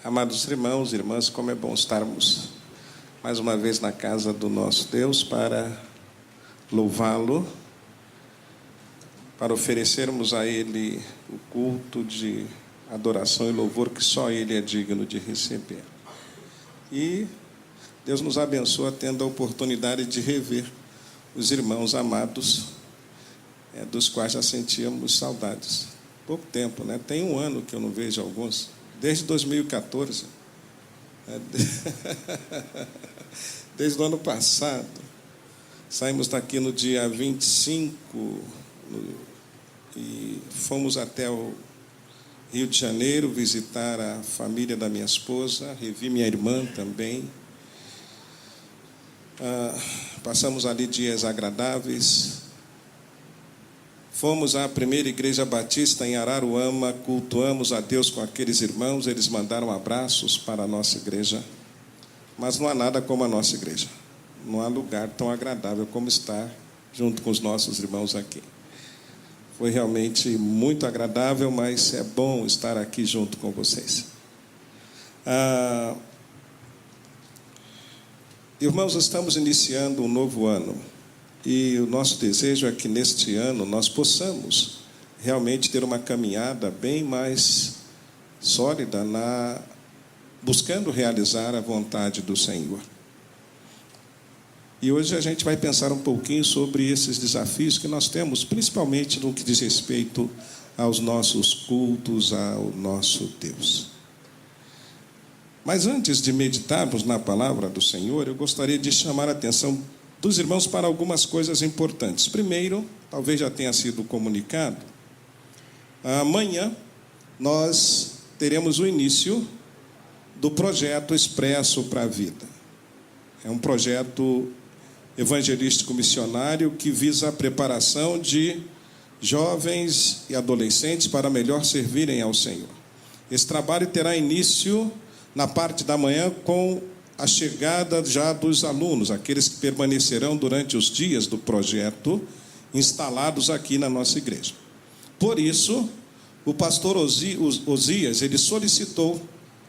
Amados irmãos e irmãs, como é bom estarmos mais uma vez na casa do nosso Deus para louvá-lo, para oferecermos a Ele o culto de adoração e louvor que só Ele é digno de receber. E Deus nos abençoa tendo a oportunidade de rever os irmãos amados, dos quais já sentíamos saudades. Pouco tempo, né? Tem um ano que eu não vejo alguns, desde 2014. Desde o ano passado. Saímos daqui no dia 25 e fomos até o Rio de Janeiro visitar a família da minha esposa, revi minha irmã também. Passamos ali dias agradáveis. Fomos à primeira igreja batista em Araruama, cultuamos a Deus com aqueles irmãos, eles mandaram abraços para a nossa igreja, mas não há nada como a nossa igreja, não há lugar tão agradável como estar junto com os nossos irmãos aqui. Foi realmente muito agradável, mas é bom estar aqui junto com vocês. Irmãos, estamos iniciando um novo ano. E o nosso desejo é que neste ano nós possamos realmente ter uma caminhada bem mais sólida buscando realizar a vontade do Senhor. E hoje a gente vai pensar um pouquinho sobre esses desafios que nós temos, principalmente no que diz respeito aos nossos cultos, ao nosso Deus. Mas antes de meditarmos na palavra do Senhor, eu gostaria de chamar a atenção dos irmãos para algumas coisas importantes. Primeiro, talvez já tenha sido comunicado, amanhã nós teremos o início do projeto Expresso para a Vida. É um projeto evangelístico missionário que visa a preparação de jovens e adolescentes para melhor servirem ao Senhor. Esse trabalho terá início na parte da manhã com a chegada já dos alunos, aqueles que permanecerão durante os dias do projeto, instalados aqui na nossa igreja. Por isso, o pastor Osias, ele solicitou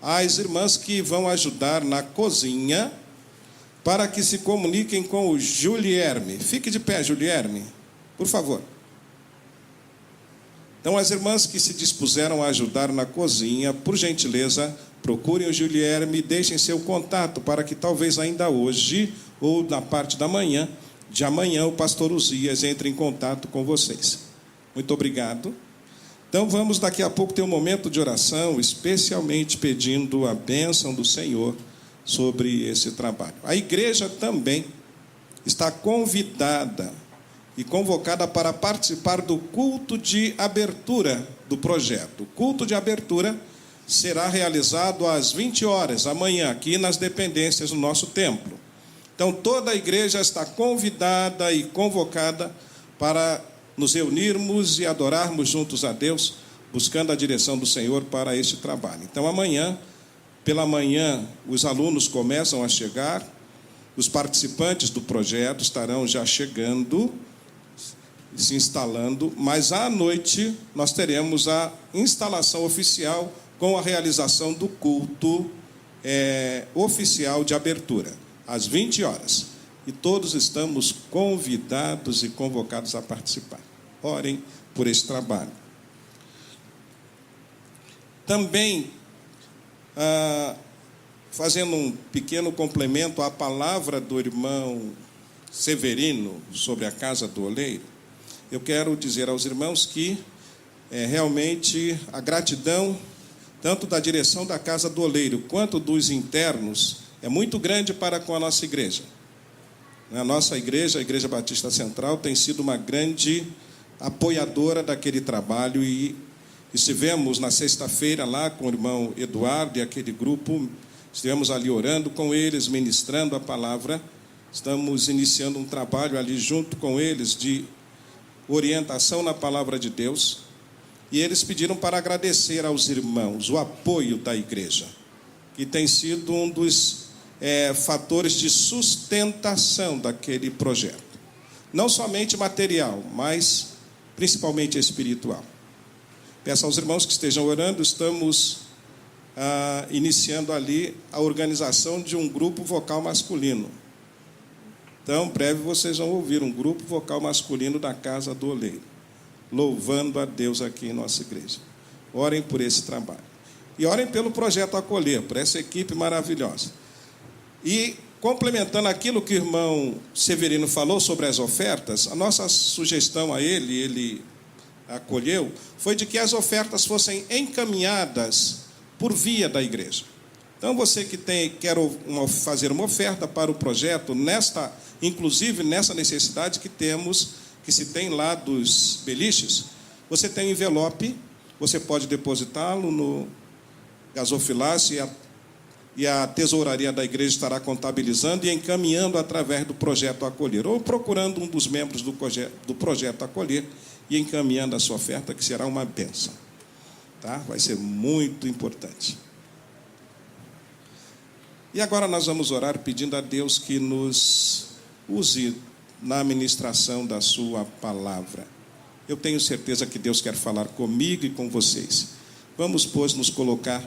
às irmãs que vão ajudar na cozinha, para que se comuniquem com o Julierme. Fique de pé, Julierme, por favor. Então, as irmãs que se dispuseram a ajudar na cozinha, por gentileza, procurem o Julierme e deixem seu contato para que talvez ainda hoje, ou na parte da manhã, de amanhã, o pastor Osias entre em contato com vocês. Muito obrigado. Então, vamos daqui a pouco ter um momento de oração, especialmente pedindo a bênção do Senhor sobre esse trabalho. A igreja também está convidada e convocada para participar do culto de abertura do projeto. O culto de abertura será realizado às 20 horas, amanhã, aqui nas dependências do nosso templo. Então, toda a igreja está convidada e convocada para nos reunirmos e adorarmos juntos a Deus, buscando a direção do Senhor para este trabalho. Então, amanhã, pela manhã, os alunos começam a chegar, os participantes do projeto estarão já chegando, se instalando, mas à noite nós teremos a instalação oficial com a realização do culto oficial de abertura, às 20 horas. E todos estamos convidados e convocados a participar. Orem por esse trabalho. Também, fazendo um pequeno complemento à palavra do irmão Severino sobre a casa do oleiro, eu quero dizer aos irmãos que realmente a gratidão tanto da direção da Casa do Oleiro, quanto dos internos, é muito grande para com a nossa igreja. A nossa igreja, a Igreja Batista Central, tem sido uma grande apoiadora daquele trabalho e estivemos na sexta-feira lá com o irmão Eduardo e aquele grupo, estivemos ali orando com eles, ministrando a palavra, estamos iniciando um trabalho ali junto com eles de orientação na palavra de Deus. E eles pediram para agradecer aos irmãos o apoio da igreja, que tem sido um dos fatores de sustentação daquele projeto. Não somente material, mas principalmente espiritual. Peço aos irmãos que estejam orando, estamos iniciando ali a organização de um grupo vocal masculino. Então, breve vocês vão ouvir um grupo vocal masculino da Casa do Oleiro, louvando a Deus aqui em nossa igreja. Orem por esse trabalho. E orem pelo projeto Acolher, por essa equipe maravilhosa. E, complementando aquilo que o irmão Severino falou sobre as ofertas, a nossa sugestão a ele acolheu, foi de que as ofertas fossem encaminhadas por via da igreja. Então, você que quer fazer uma oferta para o projeto, inclusive nessa necessidade que se tem lá dos beliches, você tem um envelope, você pode depositá-lo no gasofilácio e a tesouraria da igreja estará contabilizando e encaminhando através do projeto Acolher, ou procurando um dos membros do projeto Acolher e encaminhando a sua oferta, que será uma bênção. Tá? Vai ser muito importante. E agora nós vamos orar pedindo a Deus que nos use na administração da sua palavra. Eu tenho certeza que Deus quer falar comigo e com vocês. Vamos, pois, nos colocar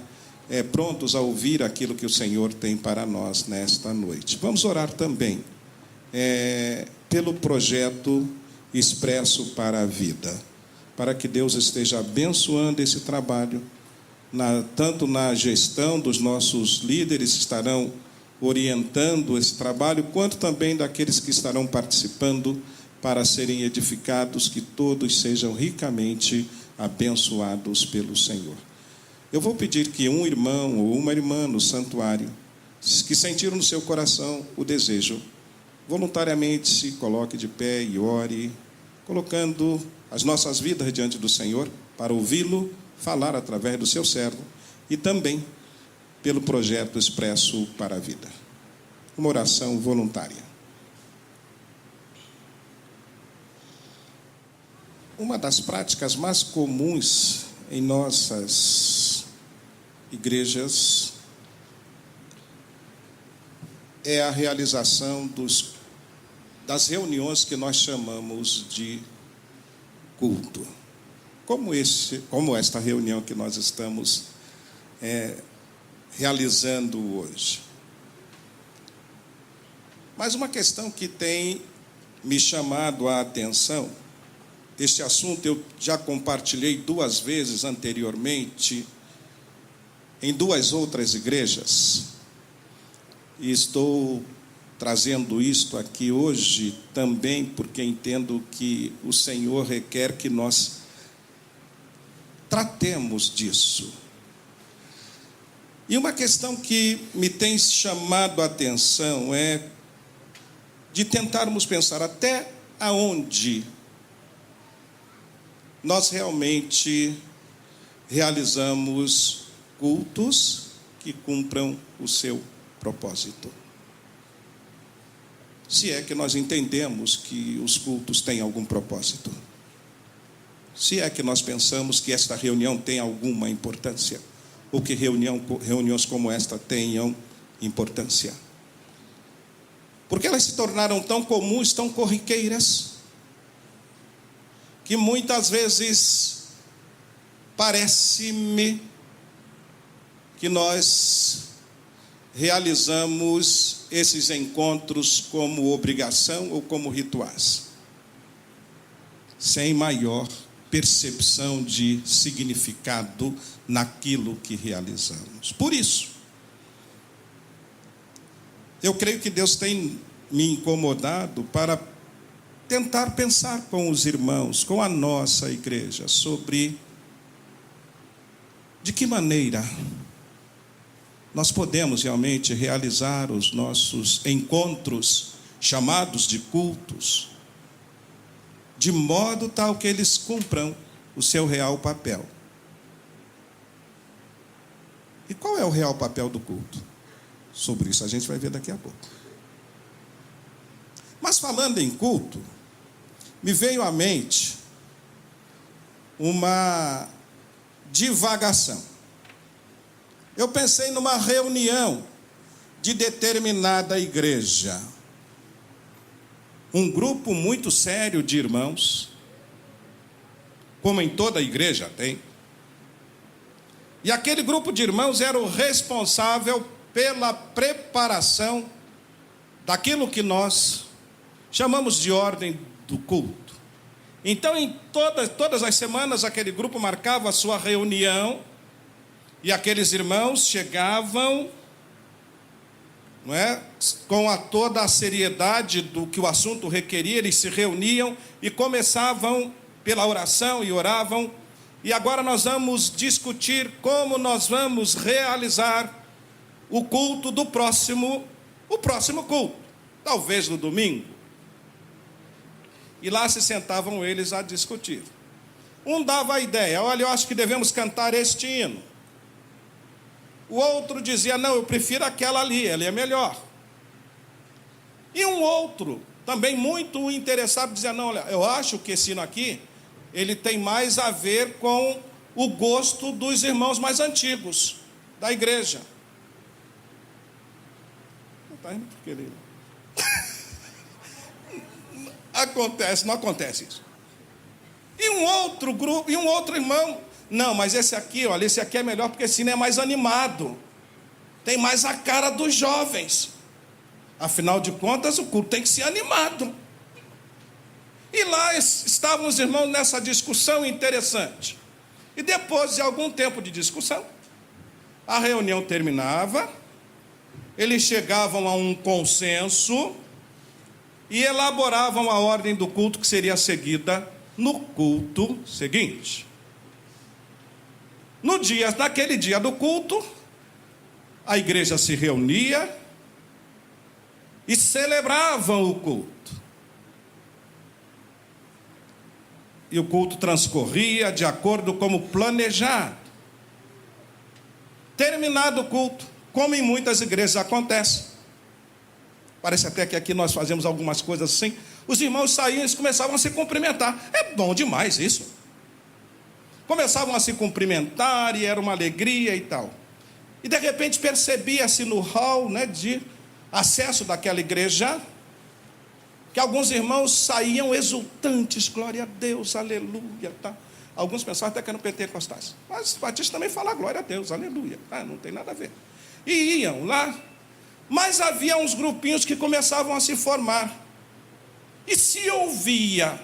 prontos a ouvir aquilo que o Senhor tem para nós nesta noite. Vamos orar também pelo projeto Expresso para a Vida, para que Deus esteja abençoando esse trabalho, tanto na gestão dos nossos líderes que estarão orientando esse trabalho, quanto também daqueles que estarão participando para serem edificados, que todos sejam ricamente abençoados pelo Senhor. Eu vou pedir que um irmão ou uma irmã no santuário, que sentiram no seu coração o desejo, voluntariamente se coloque de pé e ore, colocando as nossas vidas diante do Senhor, para ouvi-lo falar através do seu servo, e também pelo projeto Expresso para a Vida. Uma oração voluntária. Uma das práticas mais comuns em nossas igrejas é a realização das reuniões que nós chamamos de culto. Como esta reunião que nós estamos realizando hoje. Mas uma questão que tem me chamado a atenção, este assunto eu já compartilhei 2 vezes anteriormente, em 2 outras igrejas, e estou trazendo isto aqui hoje também porque entendo que o Senhor requer que nós tratemos disso. E uma questão que me tem chamado a atenção é de tentarmos pensar até aonde nós realmente realizamos cultos que cumpram o seu propósito. Se é que nós entendemos que os cultos têm algum propósito. Se é que nós pensamos que esta reunião tem alguma importância, ou que reuniões como esta tenham importância. Porque elas se tornaram tão comuns, tão corriqueiras, que muitas vezes parece-me que nós realizamos esses encontros como obrigação ou como rituais, sem maior percepção de significado naquilo que realizamos. Por isso, eu creio que Deus tem me incomodado para tentar pensar com os irmãos, com a nossa igreja, sobre de que maneira nós podemos realmente realizar os nossos encontros, chamados de cultos, de modo tal que eles cumpram o seu real papel. E qual é o real papel do culto? Sobre isso a gente vai ver daqui a pouco. Mas falando em culto, me veio à mente uma divagação. Eu pensei numa reunião de determinada igreja. Um grupo muito sério de irmãos, como em toda a igreja tem, E aquele grupo de irmãos era o responsável pela preparação daquilo que nós chamamos de ordem do culto. Então, em todas as semanas, aquele grupo marcava a sua reunião, e aqueles irmãos chegavam, não é, com toda a seriedade do que o assunto requeria. Eles se reuniam e começavam pela oração e oravam. E agora nós vamos discutir como nós vamos realizar o culto do próximo culto, talvez no domingo. E lá se sentavam eles a discutir. Um dava a ideia: olha, eu acho que devemos cantar este hino. O outro dizia: não, eu prefiro aquela ali, ela é melhor. E um outro, também muito interessado, dizia: não, olha, eu acho que esse hino aqui, ele tem mais a ver com o gosto dos irmãos mais antigos da igreja. Não está indo porque ele... Não acontece isso. E um outro grupo, e um outro irmão: não, mas esse aqui, olha, esse aqui é melhor porque esse hino é mais animado, tem mais a cara dos jovens. Afinal de contas, o culto tem que ser animado. E lá estavam os irmãos nessa discussão interessante. E depois de algum tempo de discussão, a reunião terminava, eles chegavam a um consenso e elaboravam a ordem do culto que seria seguida no culto seguinte. Naquele dia do culto, a igreja se reunia e celebravam o culto. E o culto transcorria de acordo como planejado. Terminado o culto, como em muitas igrejas acontece, parece até que aqui nós fazemos algumas coisas assim, os irmãos saíam e começavam a se cumprimentar. É bom demais isso. Começavam a se cumprimentar e era uma alegria e tal. E de repente percebia-se no hall, né, de acesso daquela igreja, que alguns irmãos saíam exultantes: glória a Deus, aleluia, tá? Alguns pensavam até que eram pentecostais, mas os batistas também falam glória a Deus, aleluia, tá? Não tem nada a ver. E iam lá, mas havia uns grupinhos que começavam a se formar, e se ouvia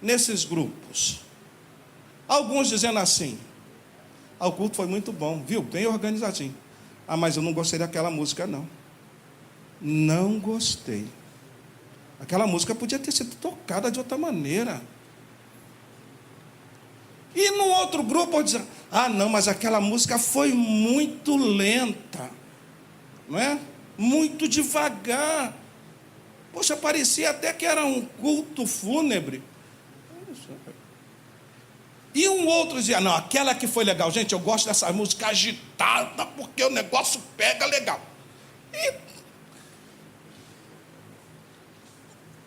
nesses grupos alguns dizendo assim: o culto foi muito bom, viu, bem organizadinho. Mas eu não gostei daquela música, não gostei. Aquela música podia ter sido tocada de outra maneira. E no outro grupo eu dizia: não, mas aquela música foi muito lenta, não é? Muito devagar. Poxa, parecia até que era um culto fúnebre. E um outro dizia: não, aquela que foi legal. Gente, eu gosto dessa música agitada, porque o negócio pega legal.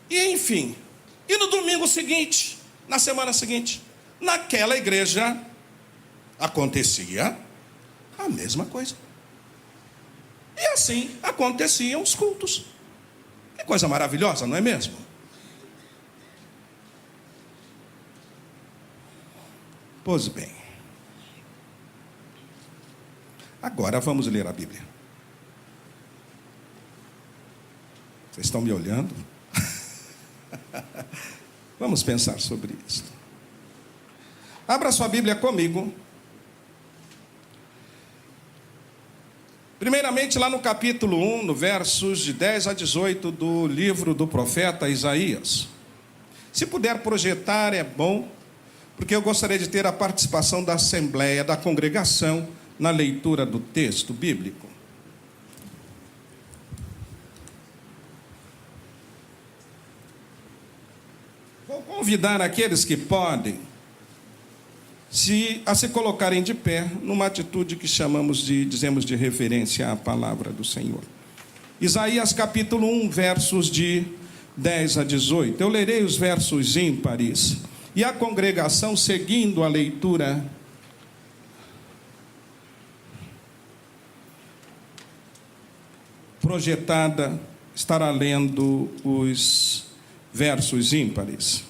E enfim, e no domingo seguinte, na semana seguinte, naquela igreja, acontecia a mesma coisa. E assim aconteciam os cultos. Que coisa maravilhosa, não é mesmo? Pois bem, agora vamos ler a Bíblia. Vocês estão me olhando? Vamos pensar sobre isso. Abra sua Bíblia comigo. Primeiramente, lá no capítulo 1, no versos de 10 a 18 do livro do profeta Isaías. Se puder projetar, é bom, porque eu gostaria de ter a participação da assembleia, da congregação, na leitura do texto bíblico. Vou convidar aqueles que podem a se colocarem de pé numa atitude que dizemos de referência à palavra do Senhor. Isaías capítulo 1, versos de 10 a 18. Eu lerei os versos ímpares. E a congregação, seguindo a leitura, projetada, estará lendo os versos ímpares.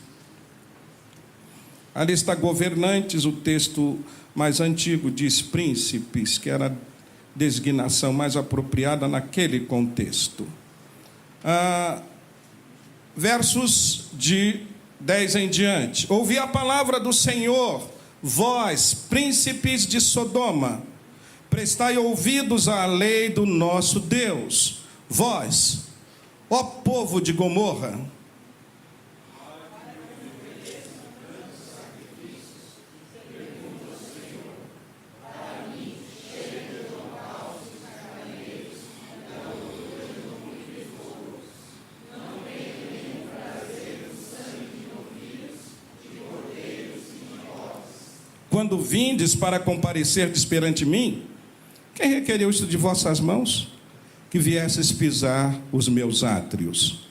Ali está governantes, o texto mais antigo diz príncipes, que era a designação mais apropriada naquele contexto. Versos de 10 em diante. Ouvi a palavra do Senhor, vós, príncipes de Sodoma, prestai ouvidos à lei do nosso Deus. Vós, ó povo de Gomorra, quando vindes para comparecerdes perante mim, quem requereu isto de vossas mãos? Que viesses pisar os meus átrios.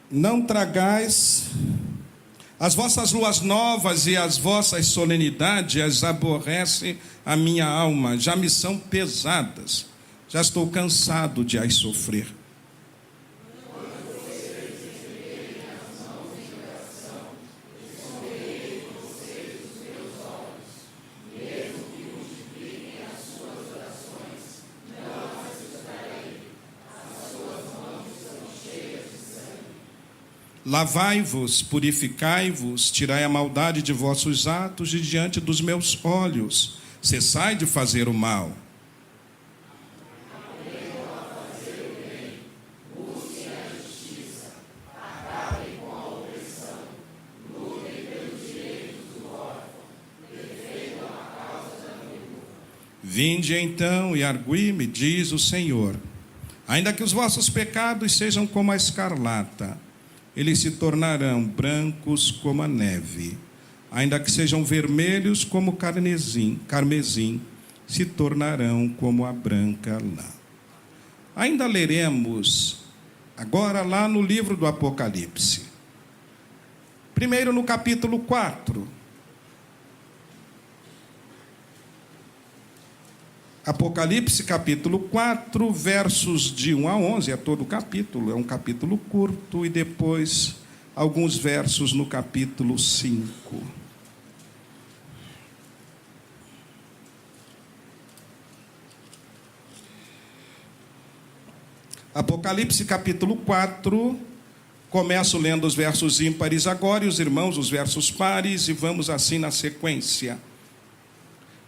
Não tragais as vossas luas novas e as vossas solenidades, as aborrece a minha alma, já me são pesadas, já estou cansado de as sofrer. Lavai-vos, purificai-vos, tirai a maldade de vossos atos de diante dos meus olhos. Cessai de fazer o mal. Vinde então e argui-me, diz o Senhor. Ainda que os vossos pecados sejam como a escarlata, eles se tornarão brancos como a neve. Ainda que sejam vermelhos como carmesim, se tornarão como a branca lã. Ainda leremos agora lá no livro do Apocalipse. Primeiro no capítulo 4. Apocalipse capítulo 4, versos de 1 a 11, é todo o capítulo, é um capítulo curto, e depois alguns versos no capítulo 5. Apocalipse capítulo 4, começo lendo os versos ímpares agora, e os irmãos os versos pares, e vamos assim na sequência.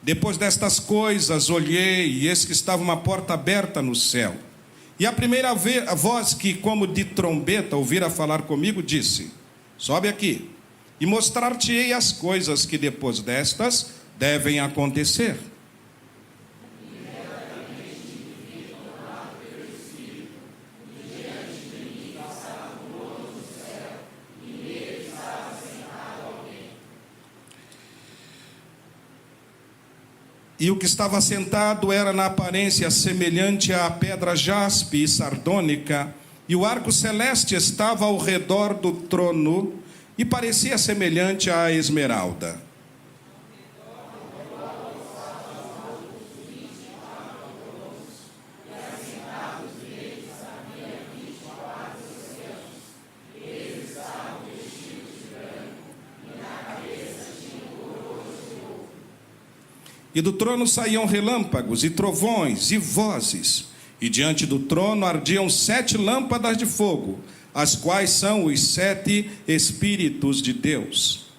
Depois destas coisas, olhei, e eis que estava uma porta aberta no céu. E a primeira voz que, como de trombeta, ouvira falar comigo, disse: sobe aqui, e mostrar-te-ei as coisas que depois destas devem acontecer. E o que estava sentado era na aparência semelhante à pedra jaspe e sardônica, e o arco celeste estava ao redor do trono, e parecia semelhante à esmeralda. E do trono saíam relâmpagos e trovões e vozes, e diante do trono ardiam 7 lâmpadas de fogo, as quais são os 7 Espíritos de Deus.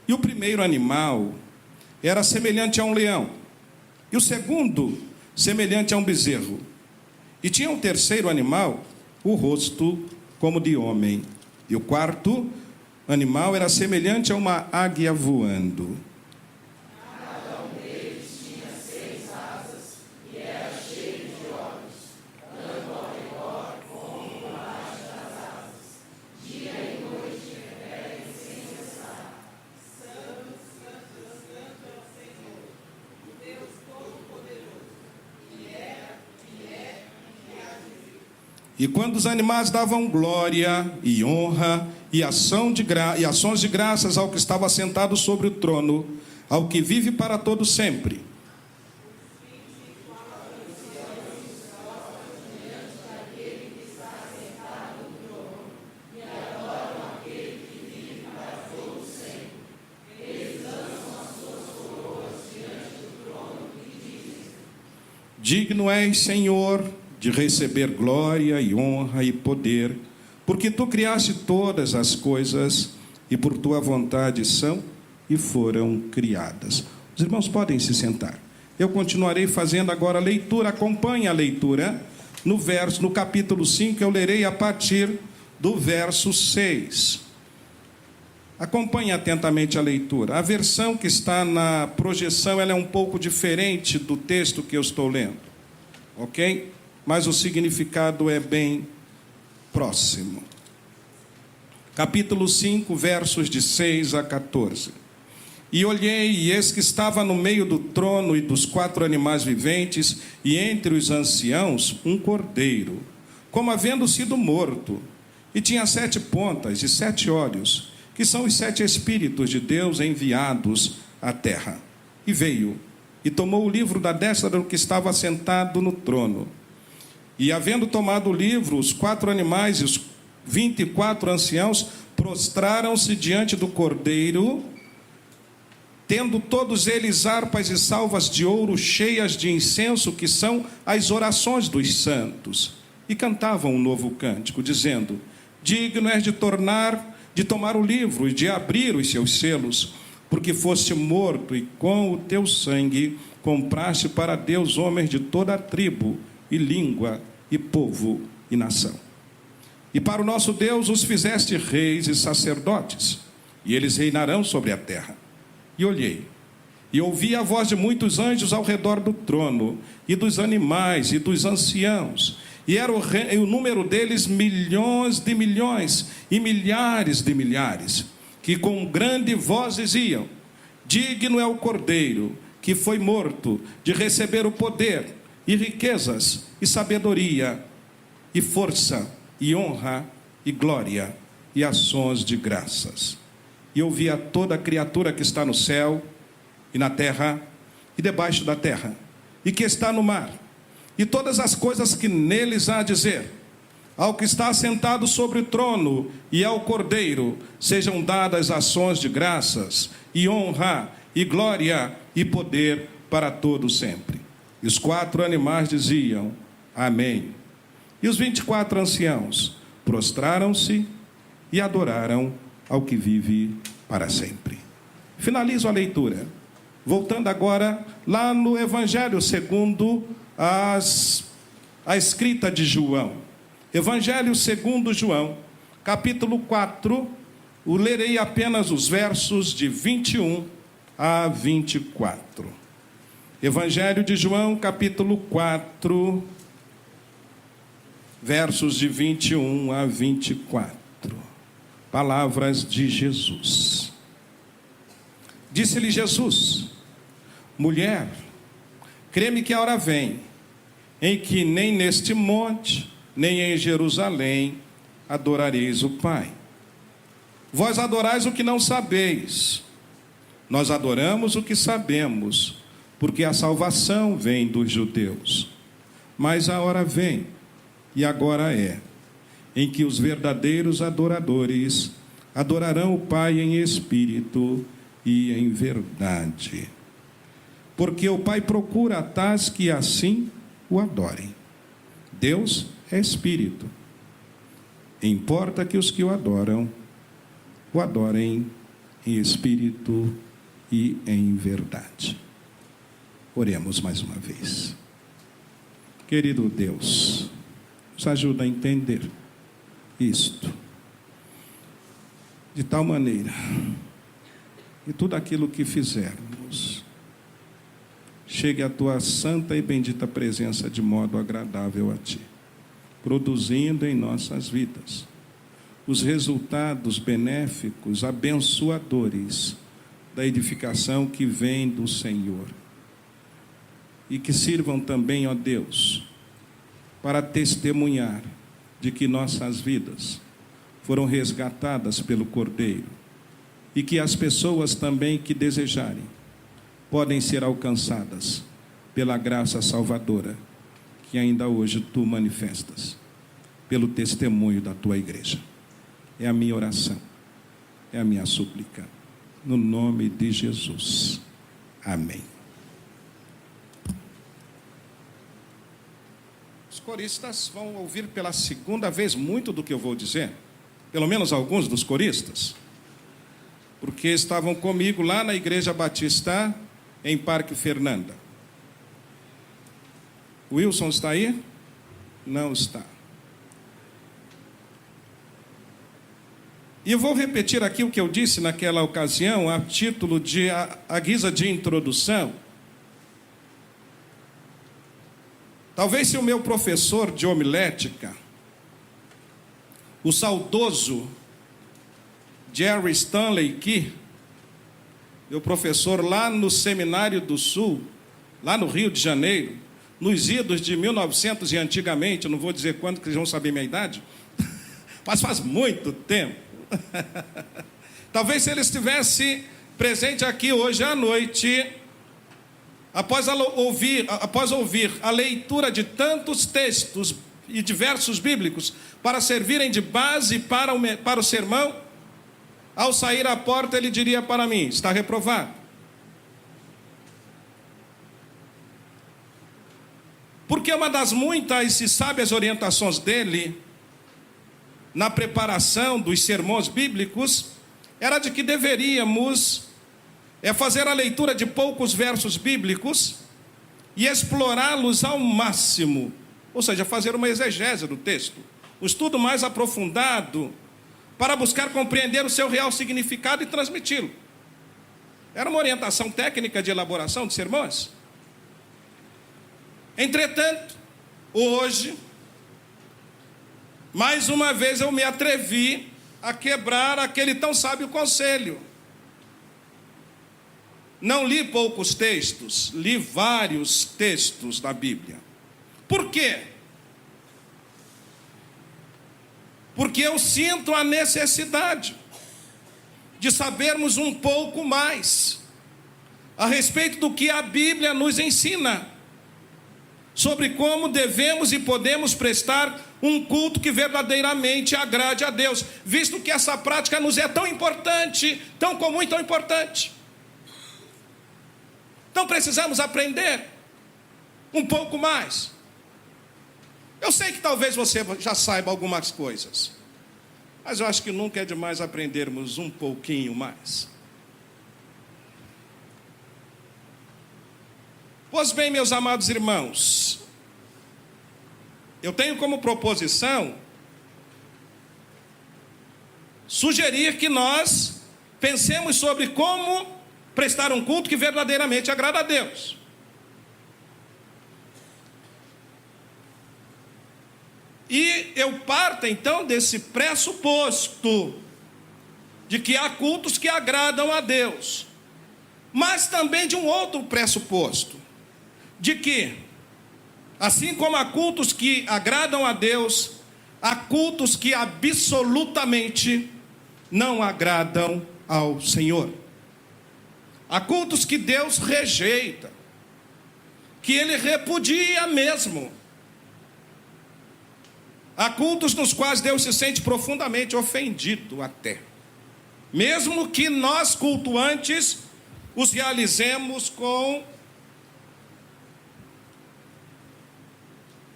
E o primeiro animal era semelhante a um leão, e o segundo semelhante a um bezerro. E tinha um terceiro animal, o rosto como de homem. E o quarto animal era semelhante a uma águia voando. Cada um deles tinha 6 asas, e era cheio de olhos, dando ao redor E quando os animais davam glória e honra e ações de graças ao que estava sentado sobre o trono, ao que vive para todo sempre. Digno és, Senhor, de receber glória e honra e poder, porque tu criaste todas as coisas e por tua vontade são e foram criadas. Os irmãos podem se sentar. Eu continuarei fazendo agora a leitura. Acompanhe a leitura no capítulo 5, eu lerei a partir do verso 6. Acompanhe atentamente a leitura. A versão que está na projeção, ela é um pouco diferente do texto que eu estou lendo, ok? Mas o significado é bem próximo. Capítulo 5, versos de 6 a 14. E olhei, e eis que estava no meio do trono e dos 4 animais viventes, e entre os anciãos, um cordeiro, como havendo sido morto, e tinha 7 pontas e 7 olhos, que são os 7 Espíritos de Deus enviados à terra. E veio, e tomou o livro da destra do que estava sentado no trono. E havendo tomado o livro, os 4 animais e os 24 anciãos prostraram-se diante do cordeiro, tendo todos eles harpas e salvas de ouro cheias de incenso, que são as orações dos santos. E cantavam um novo cântico, dizendo: digno és de tomar o livro e de abrir os seus selos, porque foste morto e com o teu sangue compraste para Deus homens de toda a tribo e língua e povo e nação. E para o nosso Deus os fizeste reis e sacerdotes, e eles reinarão sobre a terra. E olhei, e ouvi a voz de muitos anjos ao redor do trono, e dos animais, e dos anciãos, e era o número deles milhões de milhões, e milhares de milhares, que com grande voz diziam: digno é o Cordeiro, que foi morto, de receber o poder, e riquezas, e sabedoria, e força, e honra, e glória, e ações de graças. E ouvi a toda criatura que está no céu, e na terra, e debaixo da terra, e que está no mar, e todas as coisas que neles há a dizer: ao que está assentado sobre o trono e ao Cordeiro sejam dadas ações de graças, e honra, e glória, e poder para todo sempre. E os 4 animais diziam: amém. E os 24 anciãos prostraram-se e adoraram ao que vive para sempre. Finalizo a leitura, voltando agora lá no Evangelho segundo a escrita de João. Evangelho segundo João, capítulo 4, lerei apenas os versos de 21 a 24. Evangelho de João, capítulo 4, versos de 21 a 24. Palavras de Jesus. Disse-lhe Jesus: mulher, crê-me que a hora vem, em que nem neste monte, nem em Jerusalém, adorareis o Pai. Vós adorais o que não sabeis, nós adoramos o que sabemos, porque a salvação vem dos judeus. Mas a hora vem, e agora é, em que os verdadeiros adoradores adorarão o Pai em espírito e em verdade. Porque o Pai procura tais que assim o adorem. Deus é espírito. Importa que os que o adorem em espírito e em verdade. Oremos mais uma vez. Querido Deus, nos ajuda a entender isto, de tal maneira que tudo aquilo que fizermos chegue à tua santa e bendita presença de modo agradável a ti, produzindo em nossas vidas os resultados benéficos, abençoadores da edificação que vem do Senhor, e que sirvam também, ó Deus, para testemunhar de que nossas vidas foram resgatadas pelo Cordeiro e que as pessoas também que desejarem podem ser alcançadas pela graça salvadora que ainda hoje tu manifestas pelo testemunho da tua igreja. É a minha oração, é a minha súplica, no nome de Jesus. Amém. Os coristas vão ouvir pela segunda vez muito do que eu vou dizer, pelo menos alguns dos coristas, porque estavam comigo lá na Igreja Batista, em Parque Fernanda. Wilson está aí? Não está. E eu vou repetir aqui o que eu disse naquela ocasião, a título de a guisa de introdução. Talvez se o meu professor de homilética, o saudoso Jerry Stanley Key, meu professor lá no Seminário do Sul, lá no Rio de Janeiro, nos idos de 1900 e antigamente, eu não vou dizer quando, que eles vão saber minha idade, mas faz muito tempo. Talvez se ele estivesse presente aqui hoje à noite, após ouvir a leitura de tantos textos e diversos bíblicos para servirem de base para o sermão, ao sair à porta ele diria para mim: está reprovado. Porque uma das muitas e sábias orientações dele na preparação dos sermões bíblicos era de que deveríamos fazer a leitura de poucos versos bíblicos e explorá-los ao máximo, ou seja, fazer uma exegese do texto, um estudo mais aprofundado para buscar compreender o seu real significado e transmiti-lo. Era uma orientação técnica de elaboração de sermões. Entretanto, hoje, mais uma vez eu me atrevi a quebrar aquele tão sábio conselho. Não li poucos textos, li vários textos da Bíblia. Por quê? Porque eu sinto a necessidade de sabermos um pouco mais a respeito do que a Bíblia nos ensina sobre como devemos e podemos prestar um culto que verdadeiramente agrade a Deus, visto que essa prática nos é tão importante, tão comum e tão importante. Então precisamos aprender um pouco mais. Eu sei que talvez você já saiba algumas coisas, mas eu acho que nunca é demais aprendermos um pouquinho mais. Pois bem, meus amados irmãos, eu tenho como proposição sugerir que nós pensemos sobre como prestar um culto que verdadeiramente agrada a Deus. E eu parto então desse pressuposto de que há cultos que agradam a Deus, mas também de um outro pressuposto, de que, assim como há cultos que agradam a Deus, há cultos que absolutamente não agradam ao Senhor. Há cultos que Deus rejeita, que Ele repudia mesmo. Há cultos nos quais Deus se sente profundamente ofendido até, mesmo que nós cultuantes os realizemos com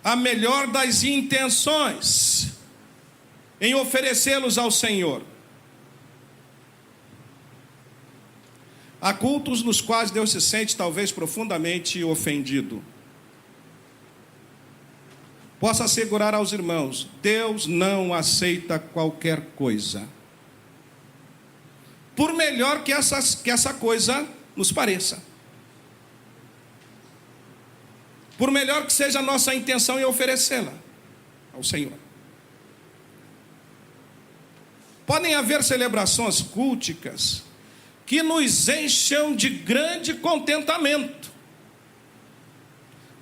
a melhor das intenções em oferecê-los ao Senhor. Há cultos nos quais Deus se sente talvez profundamente ofendido. Posso assegurar aos irmãos, Deus não aceita qualquer coisa, por melhor que essa coisa nos pareça, por melhor que seja a nossa intenção em oferecê-la ao Senhor. Podem haver celebrações culticas que nos encham de grande contentamento,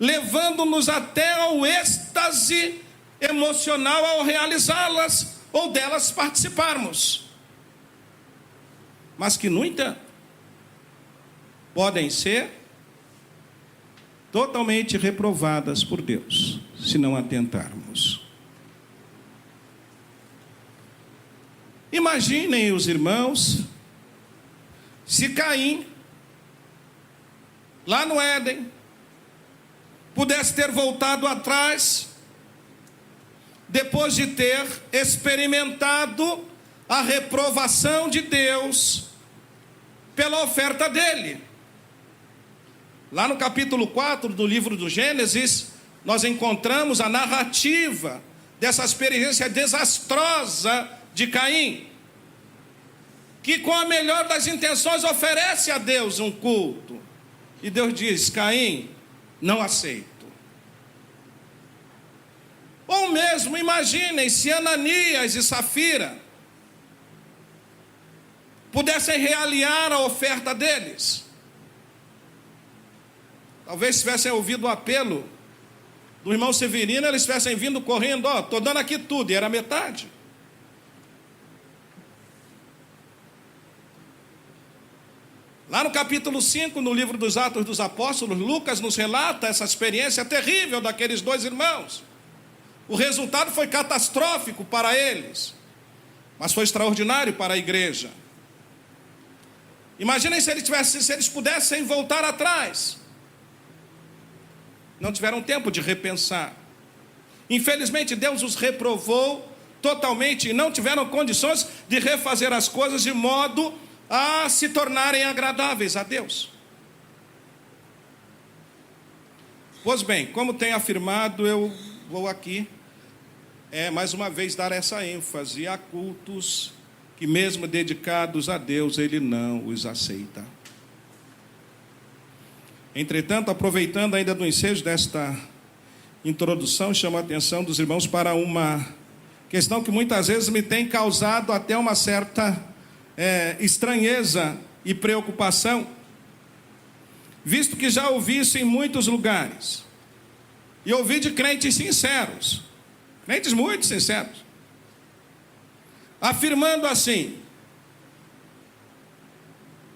levando-nos até ao êxtase emocional ao realizá-las ou delas participarmos. Mas que, no entanto, podem ser totalmente reprovadas por Deus, se não atentarmos. Imaginem os irmãos, se Caim, lá no Éden, pudesse ter voltado atrás, depois de ter experimentado a reprovação de Deus pela oferta dele. Lá no capítulo 4 do livro do Gênesis, nós encontramos a narrativa dessa experiência desastrosa de Caim, que com a melhor das intenções oferece a Deus um culto. E Deus diz: Caim, não aceito. Ou mesmo, imaginem se Ananias e Safira pudessem realiar a oferta deles. Talvez tivessem ouvido o apelo do irmão Severino, eles tivessem vindo correndo: ó, estou dando aqui tudo, e era metade. Lá no capítulo 5, no livro dos Atos dos Apóstolos, Lucas nos relata essa experiência terrível daqueles dois irmãos. O resultado foi catastrófico para eles, mas foi extraordinário para a igreja. Imaginem se eles pudessem voltar atrás. Não tiveram tempo de repensar. Infelizmente, Deus os reprovou totalmente e não tiveram condições de refazer as coisas de modo a se tornarem agradáveis a Deus. Pois bem, como tenho afirmado, eu vou aqui, mais uma vez, dar essa ênfase a cultos que, mesmo dedicados a Deus, Ele não os aceita. Entretanto, aproveitando ainda do ensejo desta introdução, chamo a atenção dos irmãos para uma questão que muitas vezes me tem causado até uma certa estranheza e preocupação, visto que já ouvi isso em muitos lugares, e ouvi de crentes sinceros, crentes muito sinceros, afirmando assim: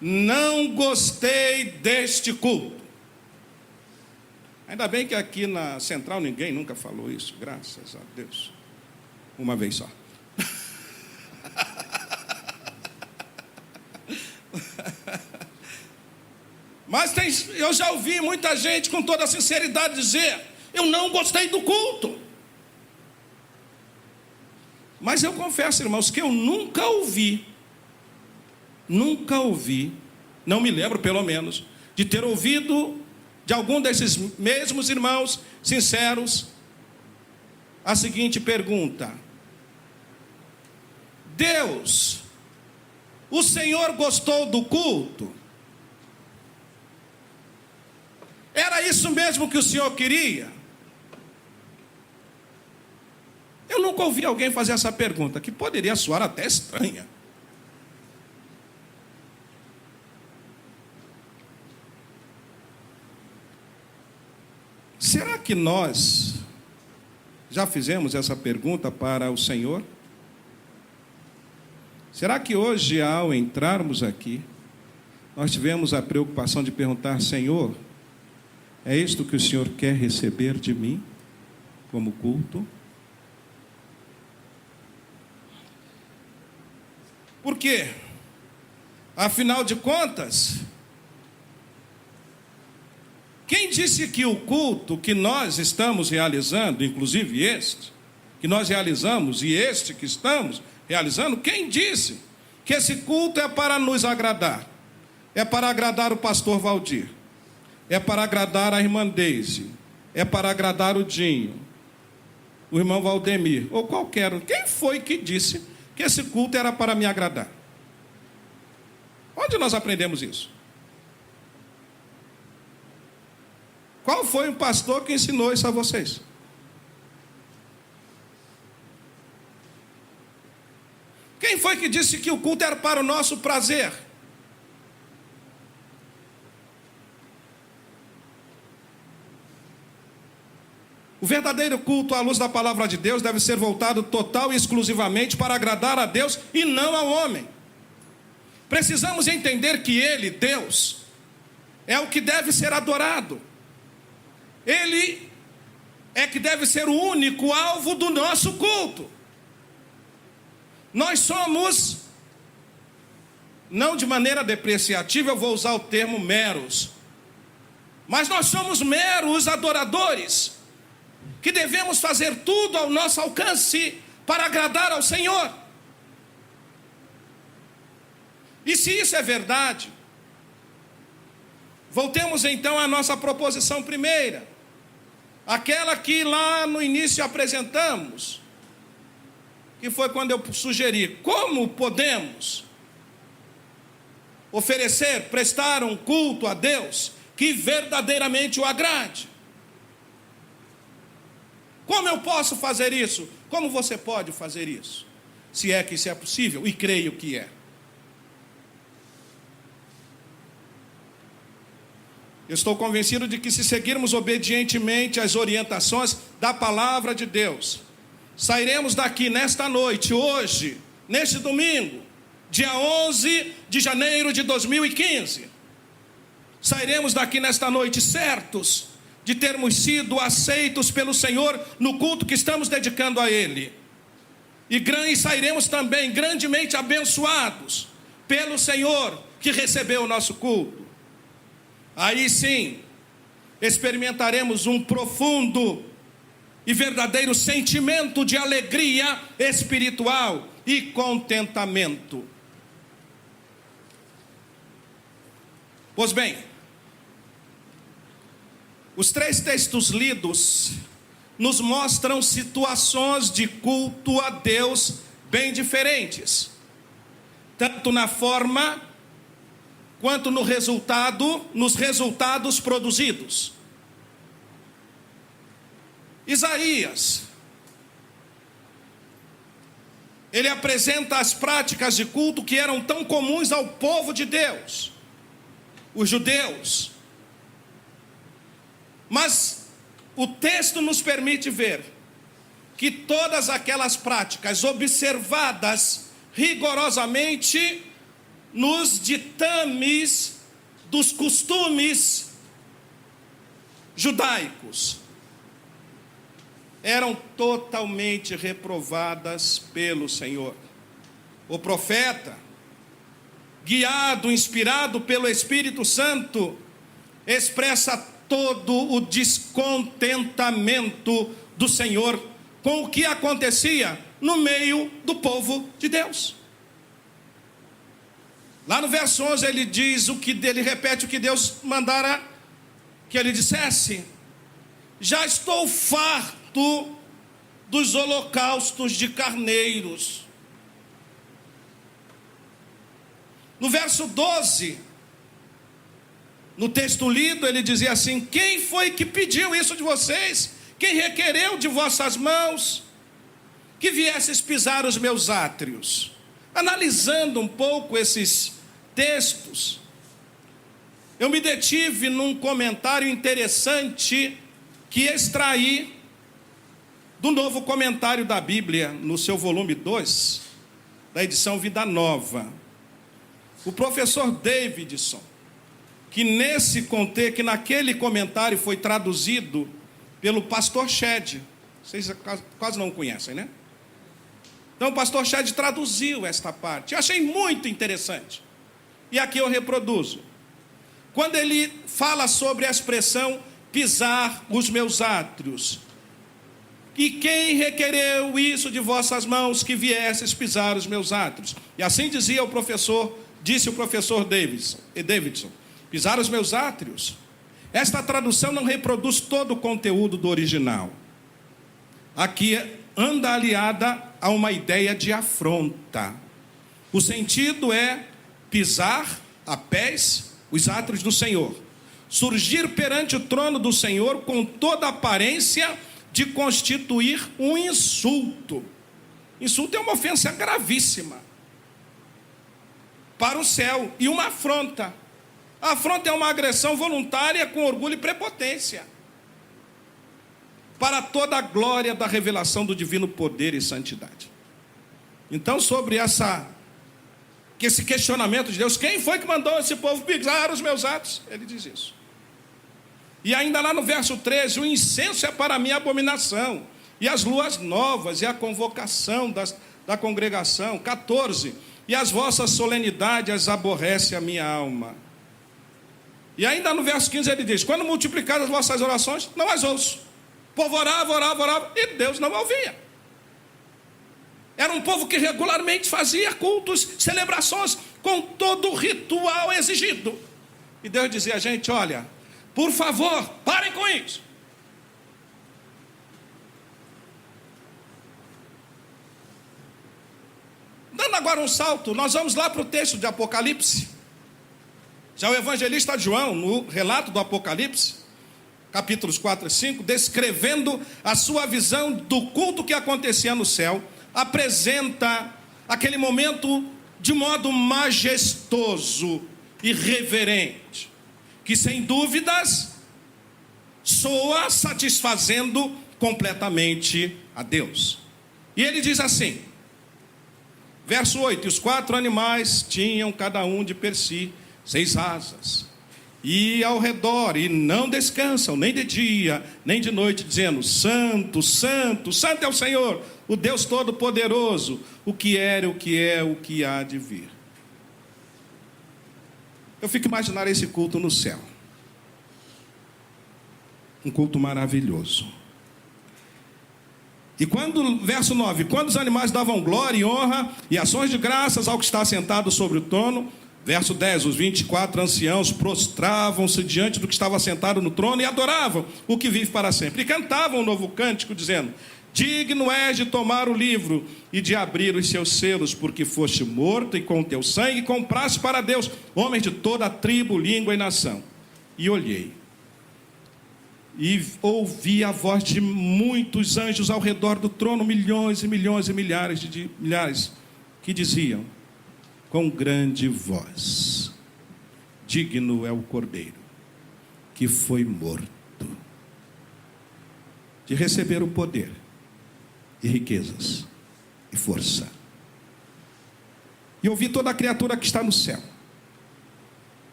não gostei deste culto. Ainda bem que aqui na Central ninguém nunca falou isso, graças a Deus, uma vez só. Mas eu já ouvi muita gente com toda a sinceridade dizer: eu não gostei do culto. Mas eu confesso, irmãos, que eu nunca ouvi, não me lembro pelo menos, de ter ouvido de algum desses mesmos irmãos sinceros a seguinte pergunta: Deus, o Senhor gostou do culto? Era isso mesmo que o Senhor queria? Eu nunca ouvi alguém fazer essa pergunta, que poderia soar até estranha. Será que nós já fizemos essa pergunta para o Senhor? Será que hoje, ao entrarmos aqui, nós tivemos a preocupação de perguntar: Senhor, é isto que o Senhor quer receber de mim como culto? Por quê? Afinal de contas, quem disse que o culto que nós estamos realizando, inclusive este, que nós realizamos e este que estamos realizando, quem disse que esse culto é para nos agradar? É para agradar o pastor Valdir, é para agradar a irmã Deise, é para agradar o Dinho, o irmão Valdemir, ou qualquer um. Quem foi que disse que esse culto era para me agradar? Onde nós aprendemos isso? Qual foi o pastor que ensinou isso a vocês? Quem foi que disse que o culto era para o nosso prazer? O verdadeiro culto à luz da palavra de Deus deve ser voltado total e exclusivamente para agradar a Deus e não ao homem. Precisamos entender que Ele, Deus, é o que deve ser adorado. Ele é que deve ser o único alvo do nosso culto. Nós somos, não de maneira depreciativa, eu vou usar o termo meros, mas nós somos meros adoradores, que devemos fazer tudo ao nosso alcance para agradar ao Senhor. E se isso é verdade, voltemos então à nossa proposição primeira, aquela que lá no início apresentamos, que foi quando eu sugeri: como podemos oferecer, prestar um culto a Deus que verdadeiramente o agrade? Como eu posso fazer isso? Como você pode fazer isso? Se é que isso é possível, e creio que é. Eu estou convencido de que, se seguirmos obedientemente as orientações da palavra de Deus, sairemos daqui nesta noite, hoje, neste domingo, dia 11 de janeiro de 2015. Sairemos daqui nesta noite certos de termos sido aceitos pelo Senhor no culto que estamos dedicando a Ele. E sairemos também grandemente abençoados pelo Senhor que recebeu o nosso culto. Aí sim, experimentaremos um profundo e verdadeiro sentimento de alegria espiritual e contentamento. Pois bem, os 3 textos lidos nos mostram situações de culto a Deus bem diferentes, tanto na forma quanto nos resultados produzidos. Isaías, ele apresenta as práticas de culto que eram tão comuns ao povo de Deus, os judeus. Mas o texto nos permite ver que todas aquelas práticas observadas rigorosamente nos ditames dos costumes judaicos eram totalmente reprovadas pelo Senhor. O profeta, guiado, inspirado pelo Espírito Santo, expressa todo o descontentamento do Senhor com o que acontecia no meio do povo de Deus. Lá no verso 11 ele repete o que Deus mandara que ele dissesse: já estou farto dos holocaustos de carneiros. No verso 12, no texto lido, ele dizia assim: quem foi que pediu isso de vocês? Quem requereu de vossas mãos que viesses pisar os meus átrios? Analisando um pouco esses textos, eu me detive num comentário interessante que extraí do Novo Comentário da Bíblia, no seu volume 2, da edição Vida Nova. O professor Davidson, que naquele comentário foi traduzido pelo pastor Shed, vocês quase não o conhecem, né? Então o pastor Shed traduziu esta parte, eu achei muito interessante, e aqui eu reproduzo. Quando ele fala sobre a expressão pisar os meus átrios, e quem requereu isso de vossas mãos que viesses pisar os meus átrios? E assim disse o professor Davidson, pisar os meus átrios. Esta tradução não reproduz todo o conteúdo do original. Aqui anda aliada a uma ideia de afronta. O sentido é pisar a pés os átrios do Senhor, surgir perante o trono do Senhor com toda a aparência de constituir um insulto. Insulto é uma ofensa gravíssima para o céu, e uma afronta. A afronta é uma agressão voluntária com orgulho e prepotência. para toda a glória da revelação do divino poder e santidade. Então, sobre esse questionamento de Deus, quem foi que mandou esse povo pisar os meus atos? Ele diz isso. E ainda lá no verso 13, o incenso é para mim abominação, e as luas novas, e a convocação da congregação. 14, e as vossas solenidades aborrece a minha alma. E ainda no verso 15 ele diz, quando multiplicadas as vossas orações, não as ouço. O povo orava, e Deus não ouvia. Era um povo que regularmente fazia cultos, celebrações, com todo o ritual exigido. E Deus dizia a gente, olha, por favor, parem com isso. Dando agora um salto, nós vamos lá para o texto de Apocalipse. Já o evangelista João, no relato do Apocalipse, capítulos 4 e 5, descrevendo a sua visão do culto que acontecia no céu, apresenta aquele momento de modo majestoso e reverente, que sem dúvidas soa satisfazendo completamente a Deus. E ele diz assim, verso 8, e os 4 animais tinham cada um de per si 6 asas, e ao redor, e não descansam, nem de dia, nem de noite, dizendo, santo, santo, santo é o Senhor, o Deus Todo-Poderoso, o que era, o que é, o que há de vir. Eu fico imaginando esse culto no céu. Um culto maravilhoso. E quando, verso 9, quando os animais davam glória e honra e ações de graças ao que está sentado sobre o trono, verso 10, os 24 anciãos prostravam-se diante do que estava sentado no trono e adoravam o que vive para sempre. E cantavam um novo cântico, dizendo, digno és de tomar o livro e de abrir os seus selos, porque foste morto e com teu sangue compraste para Deus homens de toda a tribo, língua e nação. E olhei, e ouvi a voz de muitos anjos ao redor do trono, milhões e milhões e milhares, que diziam, com grande voz, digno é o Cordeiro, que foi morto, de receber o poder, e riquezas, e força. E ouvi toda a criatura que está no céu,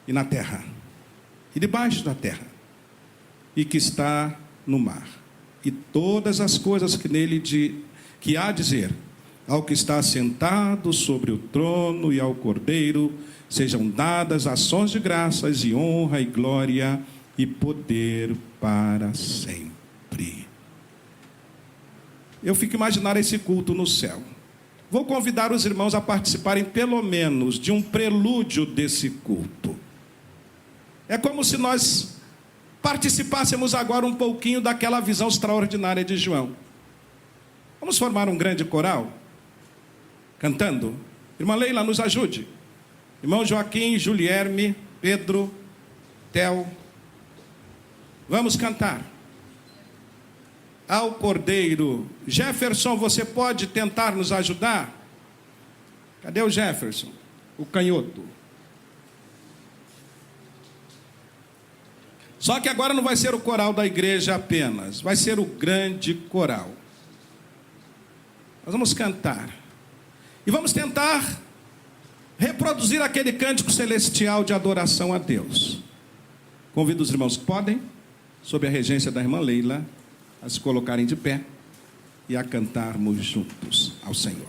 e na terra, e debaixo da terra, e que está no mar, e todas as coisas que nele que há a dizer, ao que está sentado sobre o trono e ao Cordeiro, sejam dadas ações de graças e honra e glória e poder para sempre. Eu fico imaginando esse culto no céu. Vou convidar os irmãos a participarem pelo menos de um prelúdio desse culto. É como se nós participássemos agora um pouquinho daquela visão extraordinária de João. Vamos formar um grande coral? Cantando. Irmã Leila, nos ajude. Irmão Joaquim, Julierme, Pedro, Theo. Vamos cantar. Ao Cordeiro. Jefferson, você pode tentar nos ajudar? Cadê o Jefferson? O canhoto. Só que agora não vai ser o coral da igreja apenas, vai ser o grande coral. Nós vamos cantar. E vamos tentar reproduzir aquele cântico celestial de adoração a Deus. Convido os irmãos que podem, sob a regência da irmã Leila, a se colocarem de pé e a cantarmos juntos ao Senhor.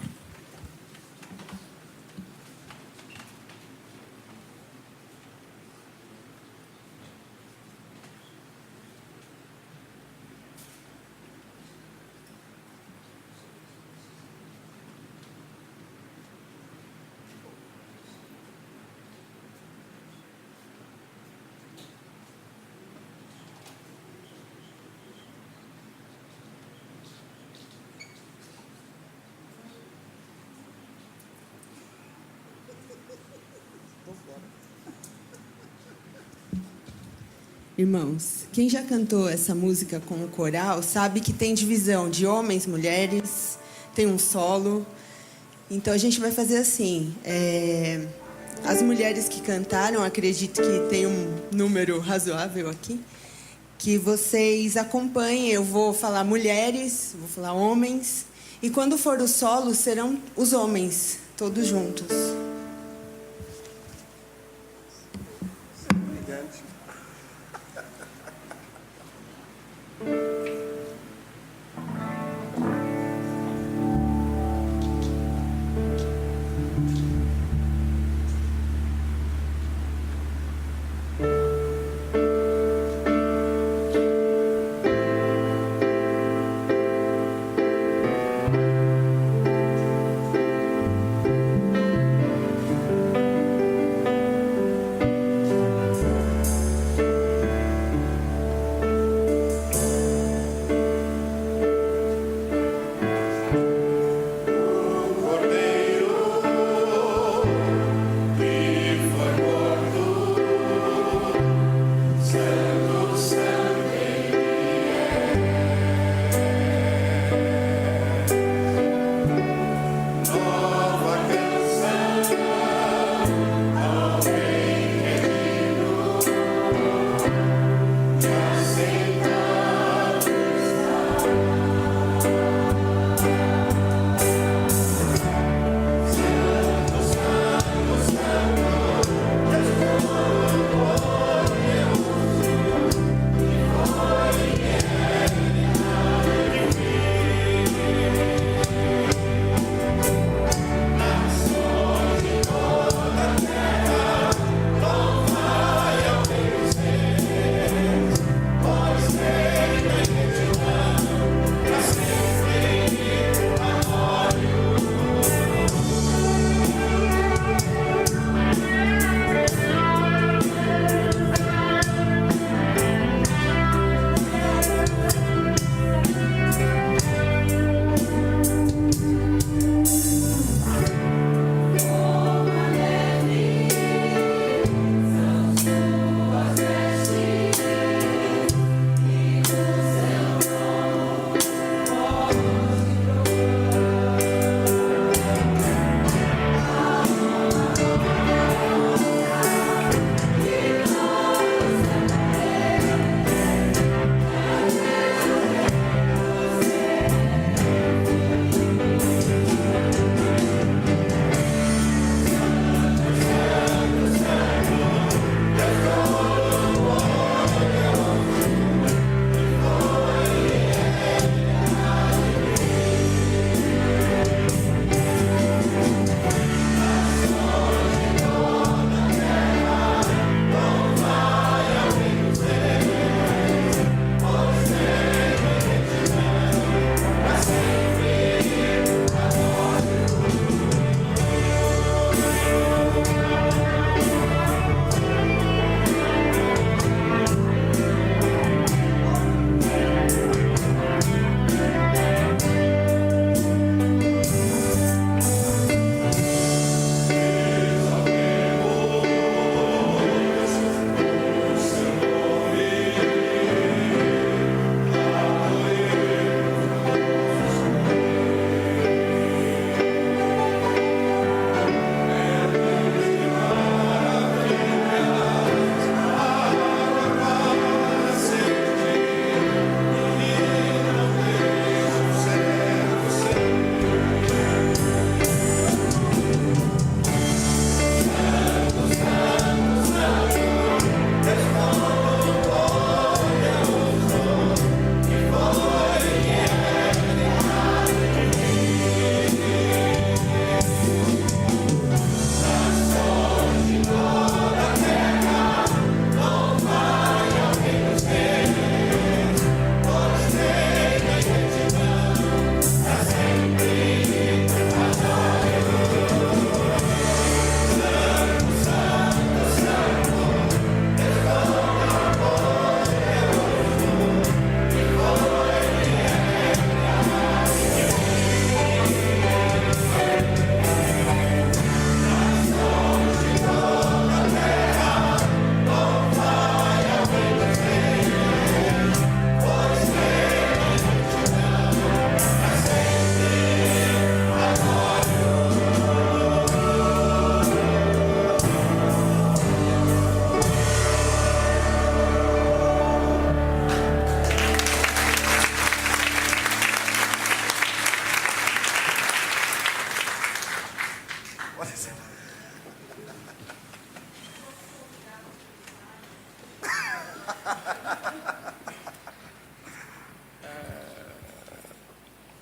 Irmãos, quem já cantou essa música com o coral sabe que tem divisão de homens, mulheres, tem um solo. Então a gente vai fazer assim. As mulheres que cantaram, acredito que tem um número razoável aqui. que vocês acompanhem. Eu vou falar mulheres, vou falar homens, e quando for o solo, serão os homens, todos juntos.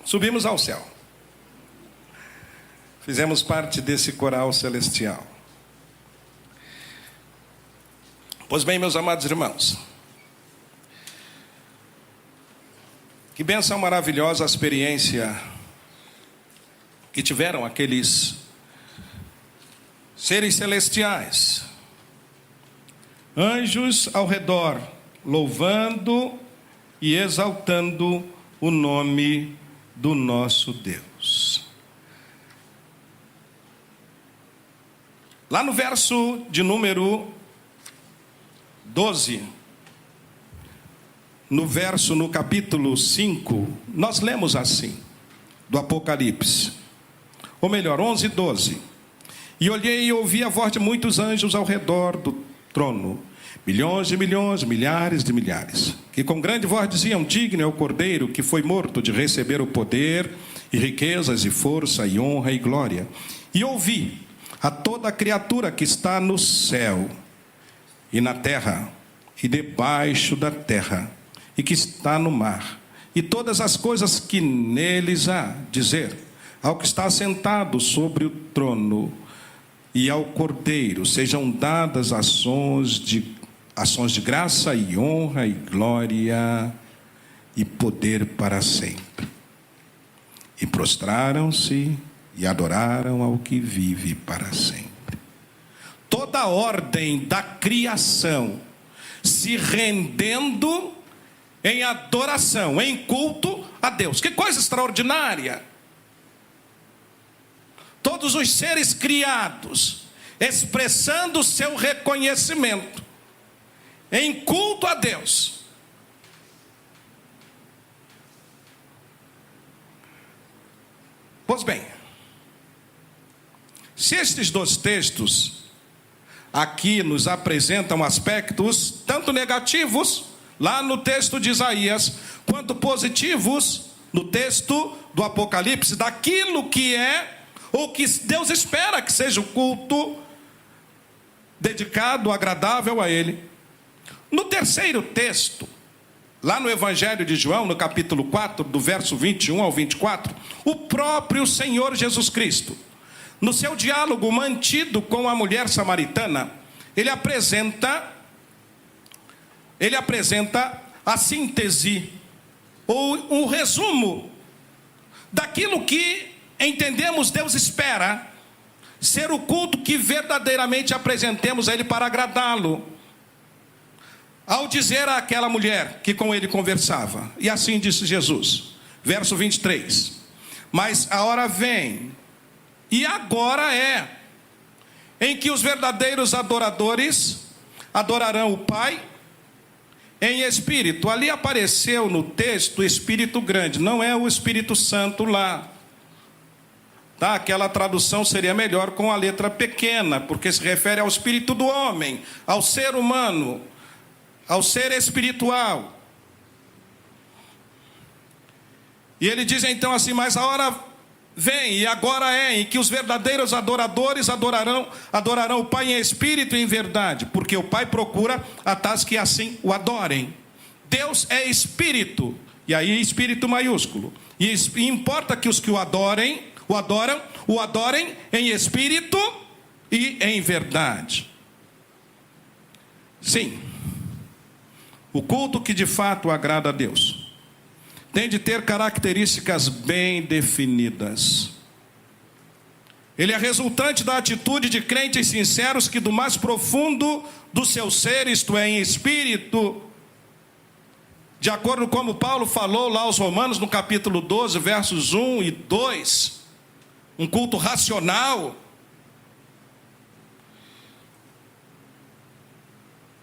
subimos ao céu. Fizemos parte desse coral celestial. Pois bem, meus amados irmãos, que bênção maravilhosa a experiência que tiveram aqueles seres celestiais, anjos ao redor, louvando e exaltando o nome do nosso Deus. Lá no verso de número 12, no capítulo 5, nós lemos assim, do Apocalipse, ou melhor, 11, 12. E olhei e ouvi a voz de muitos anjos ao redor do trono, milhões de milhões, milhares de milhares, que com grande voz diziam: digno é o Cordeiro que foi morto de receber o poder, e riquezas, e força, e honra, e glória. E ouvi a toda a criatura que está no céu, e na terra, e debaixo da terra, e que está no mar, e todas as coisas que neles há, dizer ao que está sentado sobre o trono e ao Cordeiro, sejam dadas ações de graça e honra e glória e poder para sempre. E prostraram-se e adoraram ao que vive para sempre. Toda a ordem da criação se rendendo em adoração, em culto a Deus. Que coisa extraordinária! Todos os seres criados expressando o seu reconhecimento em culto a Deus. Pois bem, se estes dois textos aqui nos apresentam aspectos tanto negativos, lá no texto de Isaías, quanto positivos no texto do Apocalipse, daquilo que é, ou que Deus espera que seja o culto dedicado, agradável a Ele. No terceiro texto, lá no Evangelho de João, no capítulo 4, do verso 21 ao 24, o próprio Senhor Jesus Cristo, no seu diálogo mantido com a mulher samaritana, ele apresenta a síntese, ou um resumo, daquilo que entendemos Deus espera ser o culto que verdadeiramente apresentemos a Ele para agradá-lo. Ao dizer àquela mulher que com ele conversava, e assim disse Jesus, verso 23, mas a hora vem, e agora é, em que os verdadeiros adoradores adorarão o Pai em espírito. Ali apareceu no texto Espírito Grande, não é o Espírito Santo lá. Tá? Aquela tradução seria melhor com a letra pequena, porque se refere ao espírito do homem, ao ser humano, ao ser espiritual. E ele diz então assim, mas a hora vem, e agora é, em que os verdadeiros adoradores adorarão o Pai em espírito e em verdade, porque o Pai procura a tais que assim o adorem. Deus é espírito, e aí espírito maiúsculo, e importa que os que o adorem em espírito e em verdade. Sim, o culto que de fato agrada a Deus tem de ter características bem definidas. Ele é resultante da atitude de crentes sinceros que do mais profundo do seu ser, isto é, em espírito, de acordo com como Paulo falou lá aos Romanos no capítulo 12, versos 1 e 2, um culto racional.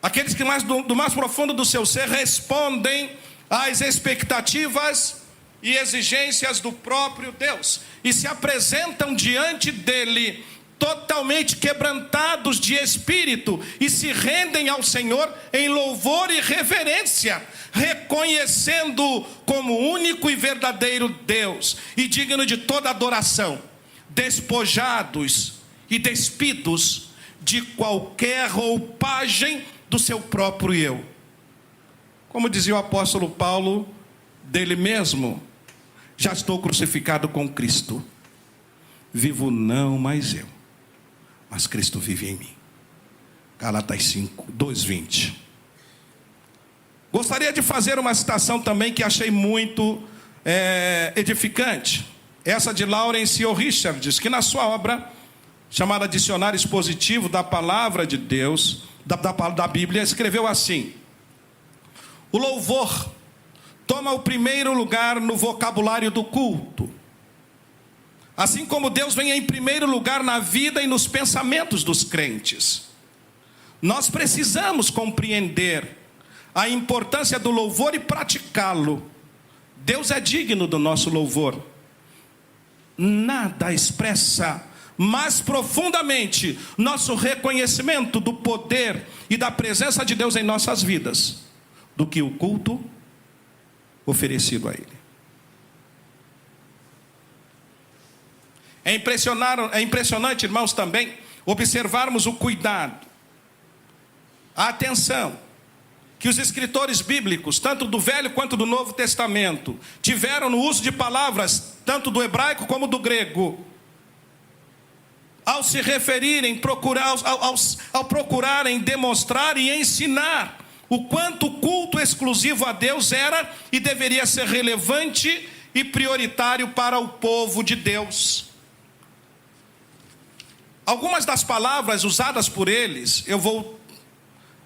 Aqueles que do mais profundo do seu ser respondem às expectativas e exigências do próprio Deus e se apresentam diante dele totalmente quebrantados de espírito e se rendem ao Senhor em louvor e reverência, reconhecendo como único e verdadeiro Deus e digno de toda adoração, despojados e despidos de qualquer roupagem do seu próprio eu. Como dizia o apóstolo Paulo dele mesmo, Já estou crucificado com Cristo. Vivo não mais eu, mas Cristo vive em mim. Gálatas 5, 2:20. Gostaria de fazer uma citação também que achei muito edificante. Essa de Lawrence O. Richards, que na sua obra, chamada Dicionário Expositivo da Palavra de Deus, da Bíblia, escreveu assim: o louvor toma o primeiro lugar no vocabulário do culto. Assim como Deus vem em primeiro lugar na vida e nos pensamentos dos crentes. Nós precisamos compreender a importância do louvor e praticá-lo. Deus é digno do nosso louvor. Nada expressa mais profundamente nosso reconhecimento do poder e da presença de Deus em nossas vidas do que o culto oferecido a Ele. É impressionante, irmãos, também observarmos o cuidado, a atenção que os escritores bíblicos, tanto do Velho quanto do Novo Testamento, tiveram no uso de palavras, tanto do hebraico como do grego, ao se referirem, ao procurarem demonstrar e ensinar o quanto o culto exclusivo a Deus era e deveria ser relevante e prioritário para o povo de Deus. Algumas das palavras usadas por eles, eu vou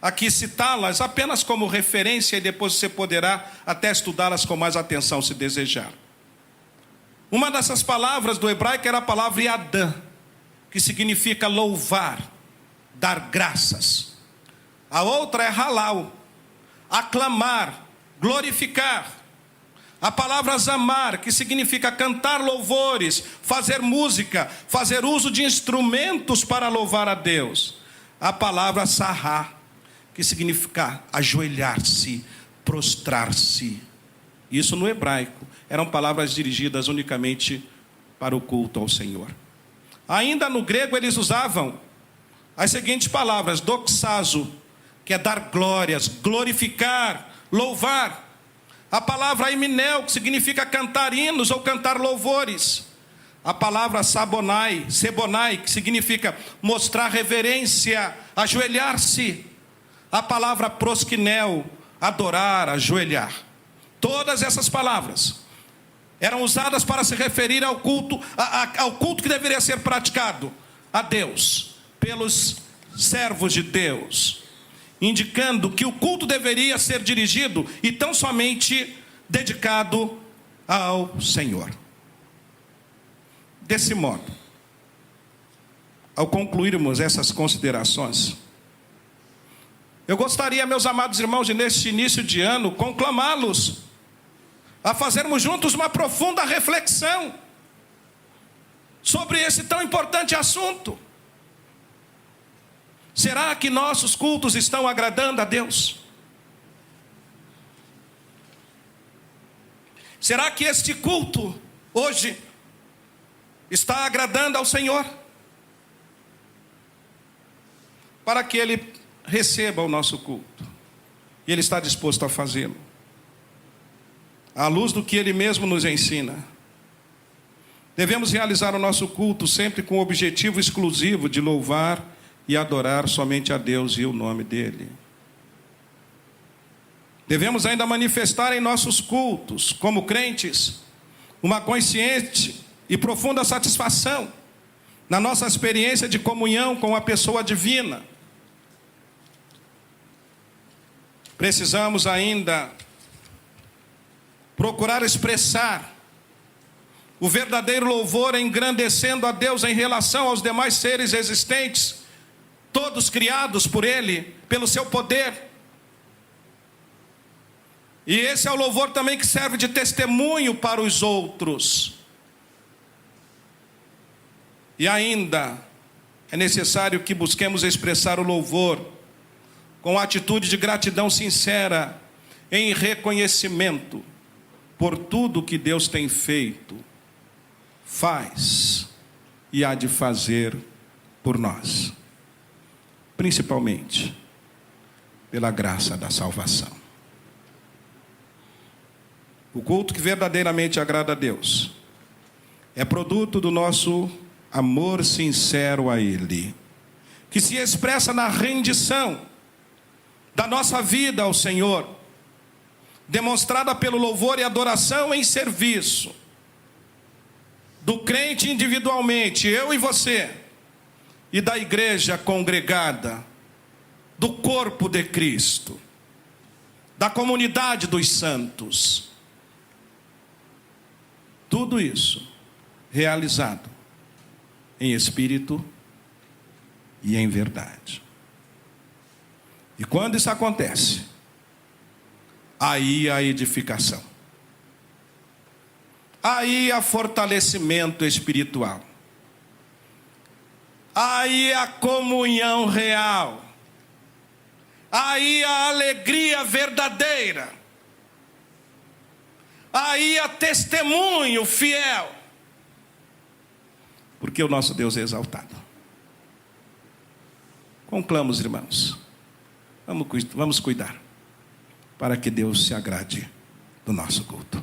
aqui citá-las apenas como referência e depois você poderá até estudá-las com mais atenção se desejar. Uma dessas palavras do hebraico era a palavra yadã, que significa louvar, dar graças. A outra é halal, aclamar, glorificar. A palavra zamar, que significa cantar louvores, fazer música, fazer uso de instrumentos para louvar a Deus. A palavra sarrá, que significa ajoelhar-se, prostrar-se. Isso no hebraico. Eram palavras dirigidas unicamente para o culto ao Senhor. Ainda no grego eles usavam as seguintes palavras: doxazo, que é dar glórias, glorificar, louvar. A palavra iminel, que significa cantar hinos ou cantar louvores. A palavra sebonai, que significa mostrar reverência, ajoelhar-se. A palavra proskinel, adorar, ajoelhar. Todas essas palavras eram usadas para se referir ao culto, ao culto que deveria ser praticado a Deus, pelos servos de Deus, indicando que o culto deveria ser dirigido e tão somente dedicado ao Senhor. Desse modo, ao concluirmos essas considerações, eu gostaria, meus amados irmãos, de neste início de ano, conclamá-los a fazermos juntos uma profunda reflexão sobre esse tão importante assunto. Será que nossos cultos estão agradando a Deus? Será que este culto hoje está agradando ao Senhor? Para que Ele receba o nosso culto. E Ele está disposto a fazê-lo, à luz do que Ele mesmo nos ensina. Devemos realizar o nosso culto sempre com o objetivo exclusivo de louvar e adorar somente a Deus e o nome dEle. Devemos ainda manifestar em nossos cultos, como crentes, uma consciente e profunda satisfação na nossa experiência de comunhão com a pessoa divina. Precisamos ainda procurar expressar o verdadeiro louvor, engrandecendo a Deus em relação aos demais seres existentes, todos criados por Ele, pelo seu poder. E esse é o louvor também que serve de testemunho para os outros. E ainda é necessário que busquemos expressar o louvor com atitude de gratidão sincera, em reconhecimento por tudo que Deus tem feito, faz e há de fazer por nós, principalmente pela graça da salvação. O culto que verdadeiramente agrada a Deus é produto do nosso amor sincero a Ele, que se expressa na rendição da nossa vida ao Senhor, demonstrada pelo louvor e adoração em serviço do crente individualmente, eu e você, e da igreja congregada, do corpo de Cristo, da comunidade dos santos. Tudo isso realizado em espírito e em verdade. E quando isso acontece, aí há edificação, aí há fortalecimento espiritual, aí há comunhão real, aí há alegria verdadeira, aí há testemunho fiel, porque o nosso Deus é exaltado. Conclamos, irmãos, vamos cuidar para que Deus se agrade do nosso culto.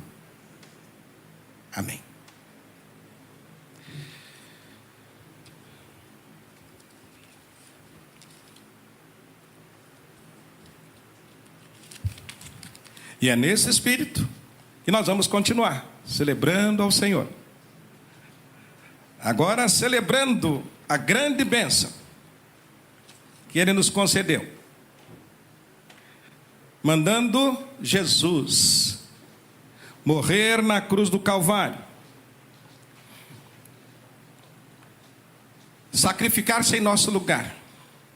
Amém. E é nesse espírito que nós vamos continuar celebrando ao Senhor. Agora celebrando a grande bênção que Ele nos concedeu, mandando Jesus morrer na cruz do Calvário, sacrificar-se em nosso lugar,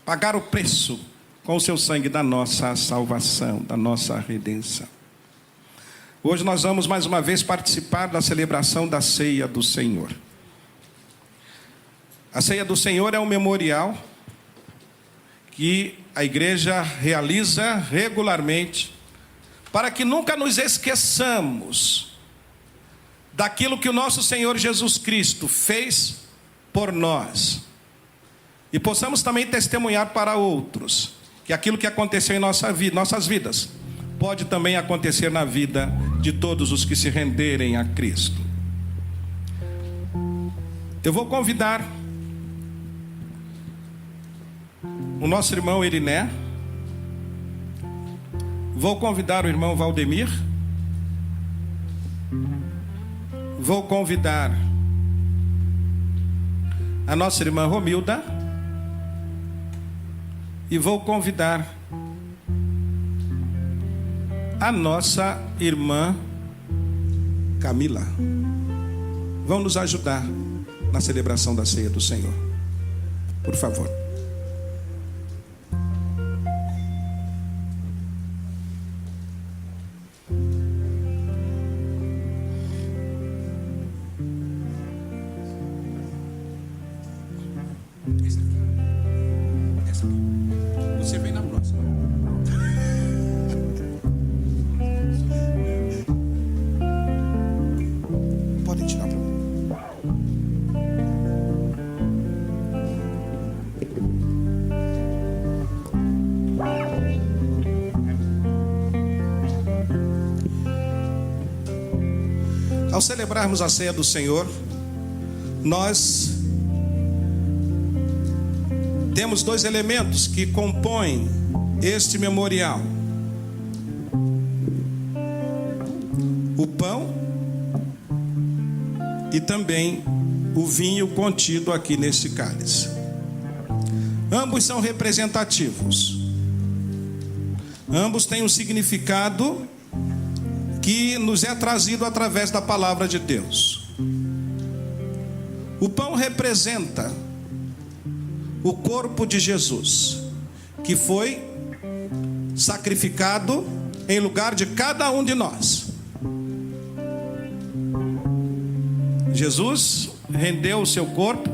pagar o preço com o seu sangue da nossa salvação, da nossa redenção. Hoje nós vamos mais uma vez participar da celebração da ceia do Senhor. A ceia do Senhor é um memorial que a igreja realiza regularmente, para que nunca nos esqueçamos daquilo que o nosso Senhor Jesus Cristo fez por nós, e possamos também testemunhar para outros que aquilo que aconteceu em nossas vidas pode também acontecer na vida de todos os que se renderem a Cristo. Eu vou convidar o nosso irmão Eriné, vou convidar o irmão Valdemir, vou convidar a nossa irmã Romilda e vou convidar a nossa irmã Camila. Vão nos ajudar na celebração da ceia do Senhor, por favor. Você vem na próxima. Podem tirar para mim. Ao celebrarmos a ceia do Senhor, nós temos dois elementos que compõem este memorial: o pão e também o vinho contido aqui neste cálice. Ambos são representativos, ambos têm um significado que nos é trazido através da palavra de Deus. O pão representa o corpo de Jesus, que foi sacrificado em lugar de cada um de nós. Jesus rendeu o seu corpo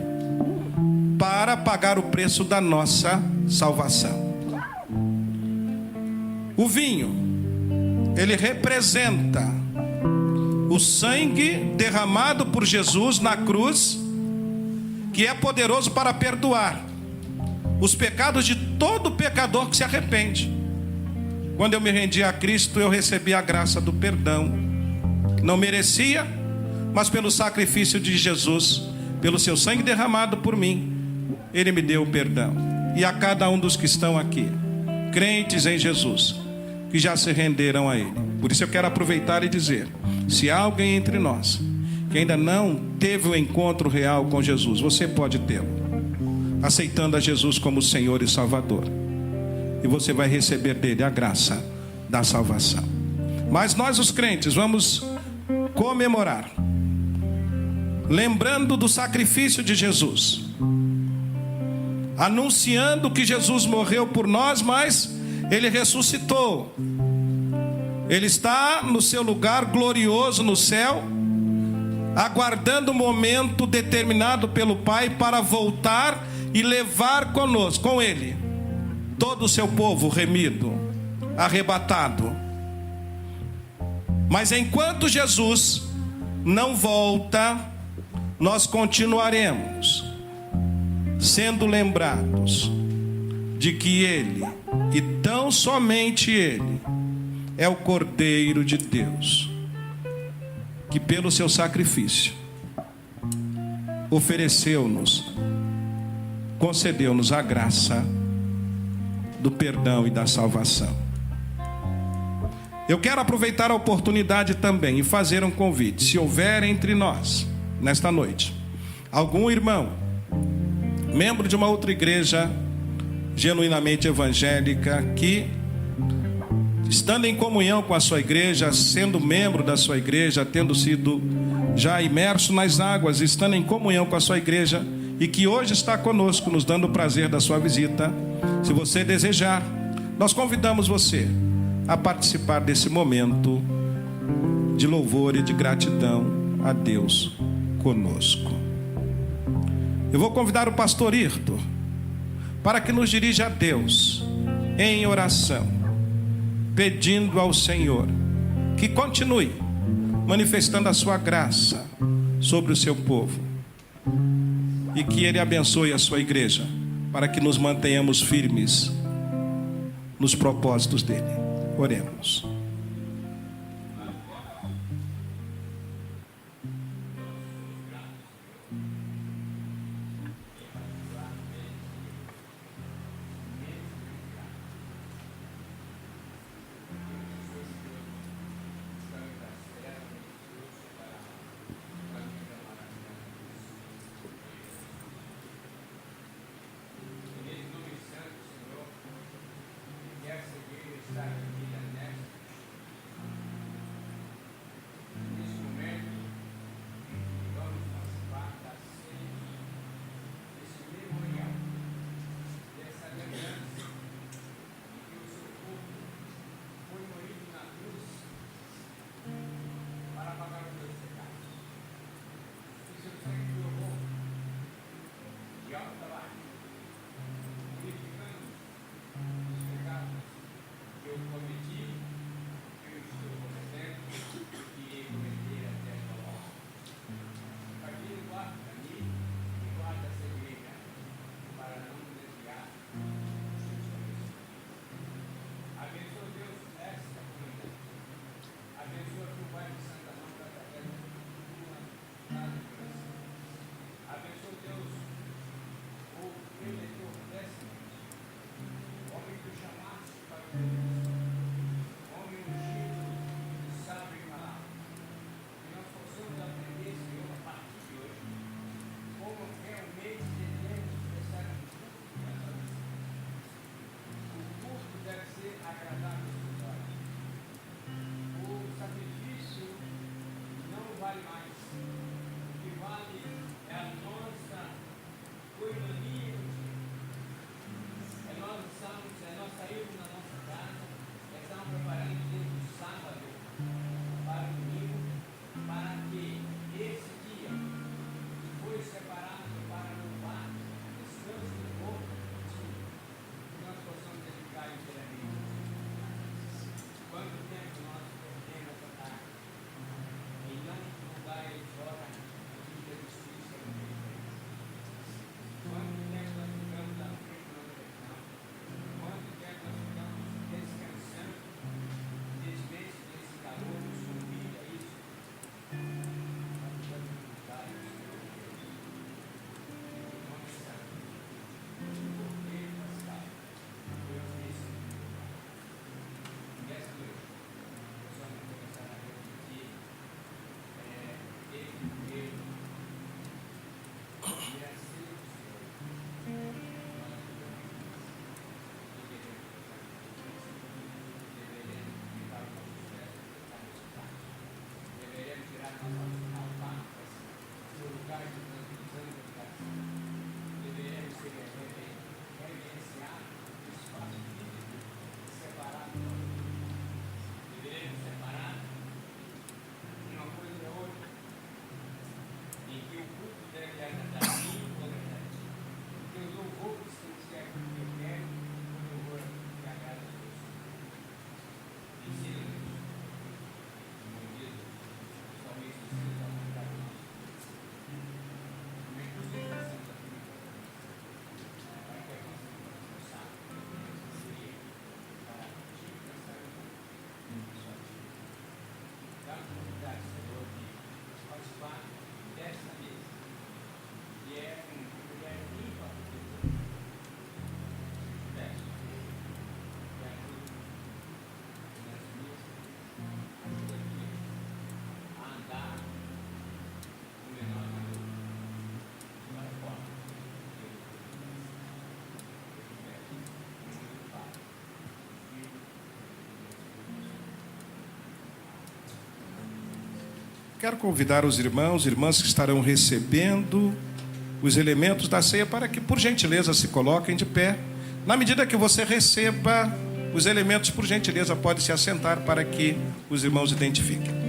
para pagar o preço da nossa salvação. O vinho, ele representa o sangue derramado por Jesus na cruz, que é poderoso para perdoar os pecados de todo pecador que se arrepende. Quando eu me rendi a Cristo, eu recebi a graça do perdão não merecia, mas pelo sacrifício de Jesus, pelo seu sangue derramado por mim, Ele me deu o perdão. E a cada um dos que estão aqui, crentes em Jesus, que já se renderam a Ele. Por isso eu quero aproveitar e dizer, se há alguém entre nós que ainda não teve o encontro real com Jesus, você pode tê-lo, aceitando a Jesus como Senhor e Salvador, e você vai receber dele a graça da salvação. Mas nós, os crentes, vamos comemorar, lembrando do sacrifício de Jesus, anunciando que Jesus morreu por nós, mas Ele ressuscitou. Ele está no seu lugar glorioso no céu, aguardando o momento determinado pelo Pai para voltar e levar conosco, com Ele, todo o seu povo remido, arrebatado. Mas enquanto Jesus não volta, nós continuaremos sendo lembrados de que Ele, e tão somente Ele, é o Cordeiro de Deus, que pelo seu sacrifício ofereceu-nos, concedeu-nos a graça do perdão e da salvação. Eu quero aproveitar a oportunidade também e fazer um convite. Se houver entre nós, nesta noite, algum irmão, membro de uma outra igreja genuinamente evangélica, que, estando em comunhão com a sua igreja, sendo membro da sua igreja, tendo sido já imerso nas águas, estando em comunhão com a sua igreja, e que hoje está conosco, nos dando o prazer da sua visita, se você desejar, nós convidamos você a participar desse momento de louvor e de gratidão a Deus conosco. Eu vou convidar o pastor Irto para que nos dirija a Deus em oração, pedindo ao Senhor que continue manifestando a sua graça sobre o seu povo, e que Ele abençoe a sua igreja, para que nos mantenhamos firmes nos propósitos dEle. Oremos. quero convidar os irmãos e irmãs que estarão recebendo os elementos da ceia para que, por gentileza, se coloquem de pé. Na medida que você receba os elementos, por gentileza, pode se assentar para que os irmãos identifiquem.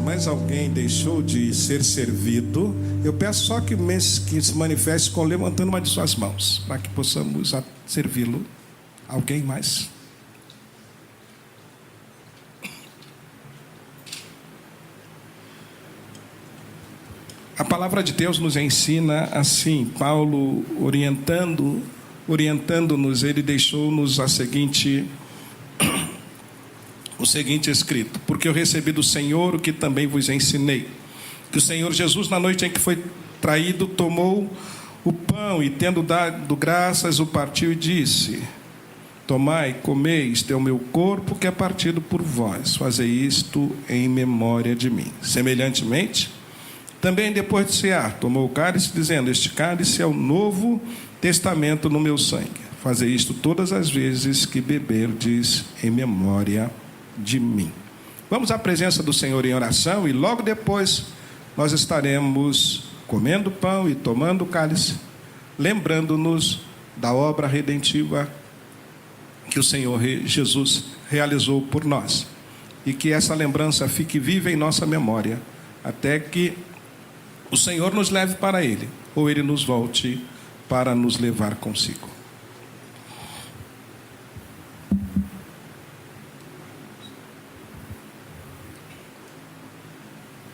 Mais alguém deixou de ser servido? Eu peço só que se manifeste levantando uma de suas mãos, para que possamos servi-lo. Alguém mais? A palavra de Deus nos ensina assim, Paulo orientando-nos, ele deixou-nos o seguinte escrito: porque eu recebi do Senhor o que também vos ensinei, que o Senhor Jesus, na noite em que foi traído, tomou o pão e, tendo dado graças, o partiu e disse: tomai, comei, este é o meu corpo que é partido por vós, fazei isto em memória de mim. Semelhantemente, também depois de cear, tomou o cálice, dizendo: este cálice é o novo testamento no meu sangue, fazei isto todas as vezes que beberdes em memória de mim. Vamos à presença do Senhor em oração e logo depois nós estaremos comendo pão e tomando o cálice, lembrando-nos da obra redentiva que o Senhor Jesus realizou por nós. E que essa lembrança fique viva em nossa memória, até que o Senhor nos leve para Ele, ou Ele nos volte para nos levar consigo.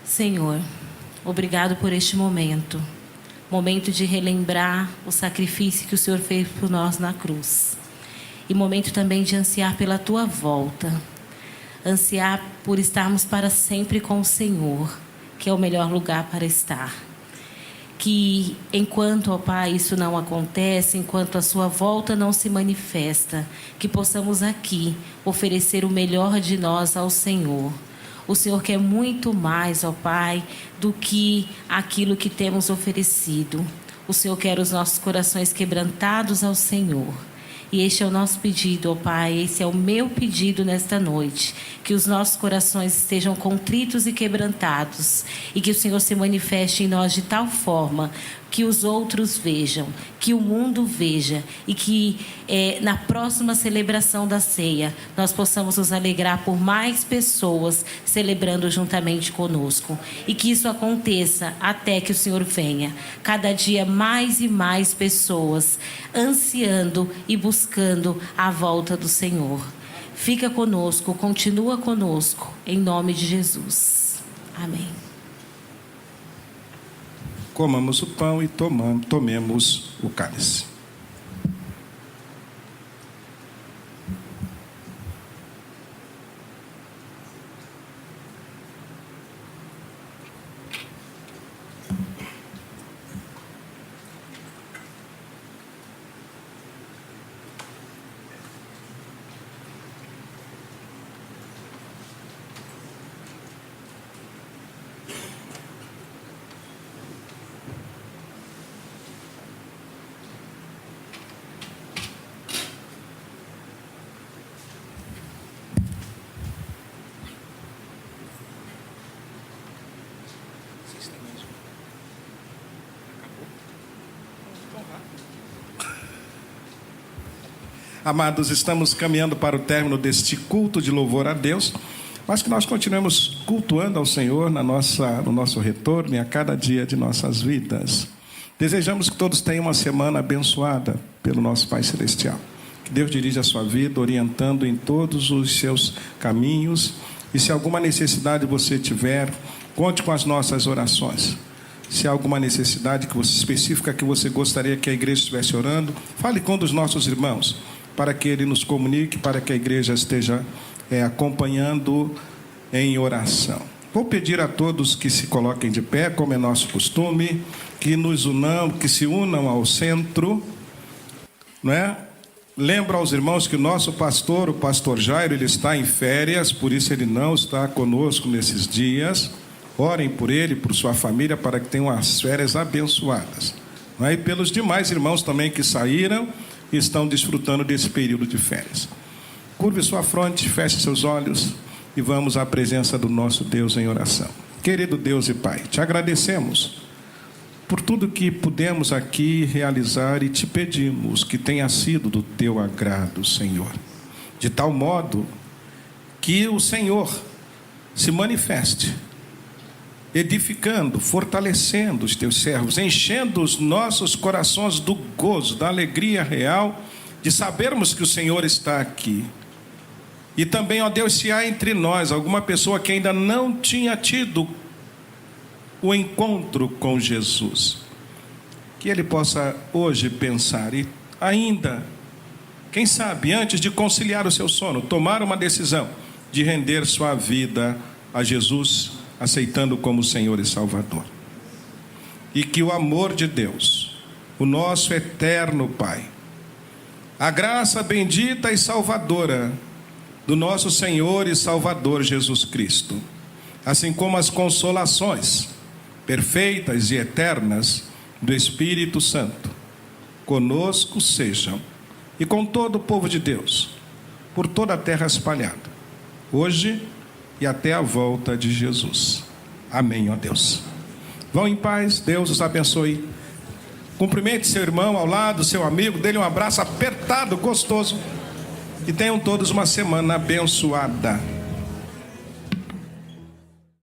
Senhor, obrigado por este momento de relembrar o sacrifício que o Senhor fez por nós na cruz, e momento também de ansiar pela Tua volta, ansiar por estarmos para sempre com o Senhor, que é o melhor lugar para estar. Que enquanto, ó Pai, isso não acontece, enquanto a Sua volta não se manifesta, que possamos aqui oferecer o melhor de nós ao Senhor. O Senhor quer muito mais, ó Pai, do que aquilo que temos oferecido. O Senhor quer os nossos corações quebrantados ao Senhor. E este é o nosso pedido, ó Pai, esse é o meu pedido nesta noite, que os nossos corações estejam contritos e quebrantados, e que o Senhor se manifeste em nós de tal forma que os outros vejam, que o mundo veja, e que na próxima celebração da ceia nós possamos nos alegrar por mais pessoas celebrando juntamente conosco, e que isso aconteça até que o Senhor venha. Cada dia mais e mais pessoas ansiando e buscando a volta do Senhor. Fica conosco, continua conosco, em nome de Jesus. Amém. Comamos o pão e tomemos o cálice. Amados, estamos caminhando para o término deste culto de louvor a Deus, mas que nós continuemos cultuando ao Senhor no nosso retorno e a cada dia de nossas vidas. Desejamos que todos tenham uma semana abençoada pelo nosso Pai Celestial. Que Deus dirija a sua vida, orientando em todos os seus caminhos. E se alguma necessidade você tiver, conte com as nossas orações. Se há alguma necessidade específica que você gostaria que a igreja estivesse orando, fale com um dos nossos irmãos, para que ele nos comunique, para que a igreja esteja acompanhando em oração. Vou pedir a todos que se coloquem de pé, como é nosso costume, que se unam ao centro, não é? Lembro aos irmãos que o nosso pastor, o pastor Jairo, ele está em férias, por isso ele não está conosco nesses dias. Orem por ele, por sua família, para que tenham as férias abençoadas. Não é? E pelos demais irmãos também que saíram e estão desfrutando desse período de férias. Curve sua fronte, feche seus olhos e vamos à presença do nosso Deus em oração. Querido Deus e Pai, te agradecemos por tudo que pudemos aqui realizar e te pedimos que tenha sido do teu agrado, Senhor. De tal modo que o Senhor se manifeste, edificando, fortalecendo os teus servos, enchendo os nossos corações do gozo, da alegria real, de sabermos que o Senhor está aqui. E também, ó Deus, se há entre nós alguma pessoa que ainda não tinha tido o encontro com Jesus, que ele possa hoje pensar e ainda, quem sabe, antes de conciliar o seu sono, tomar uma decisão de render sua vida a Jesus, aceitando como Senhor e Salvador. E que o amor de Deus, o nosso eterno Pai, a graça bendita e salvadora do nosso Senhor e Salvador Jesus Cristo, assim como as consolações perfeitas e eternas do Espírito Santo, conosco sejam, e com todo o povo de Deus, por toda a terra espalhada, hoje e até a volta de Jesus. Amém, ó Deus. Vão em paz, Deus os abençoe. Cumprimente seu irmão ao lado, seu amigo, dê-lhe um abraço apertado, gostoso. E tenham todos uma semana abençoada.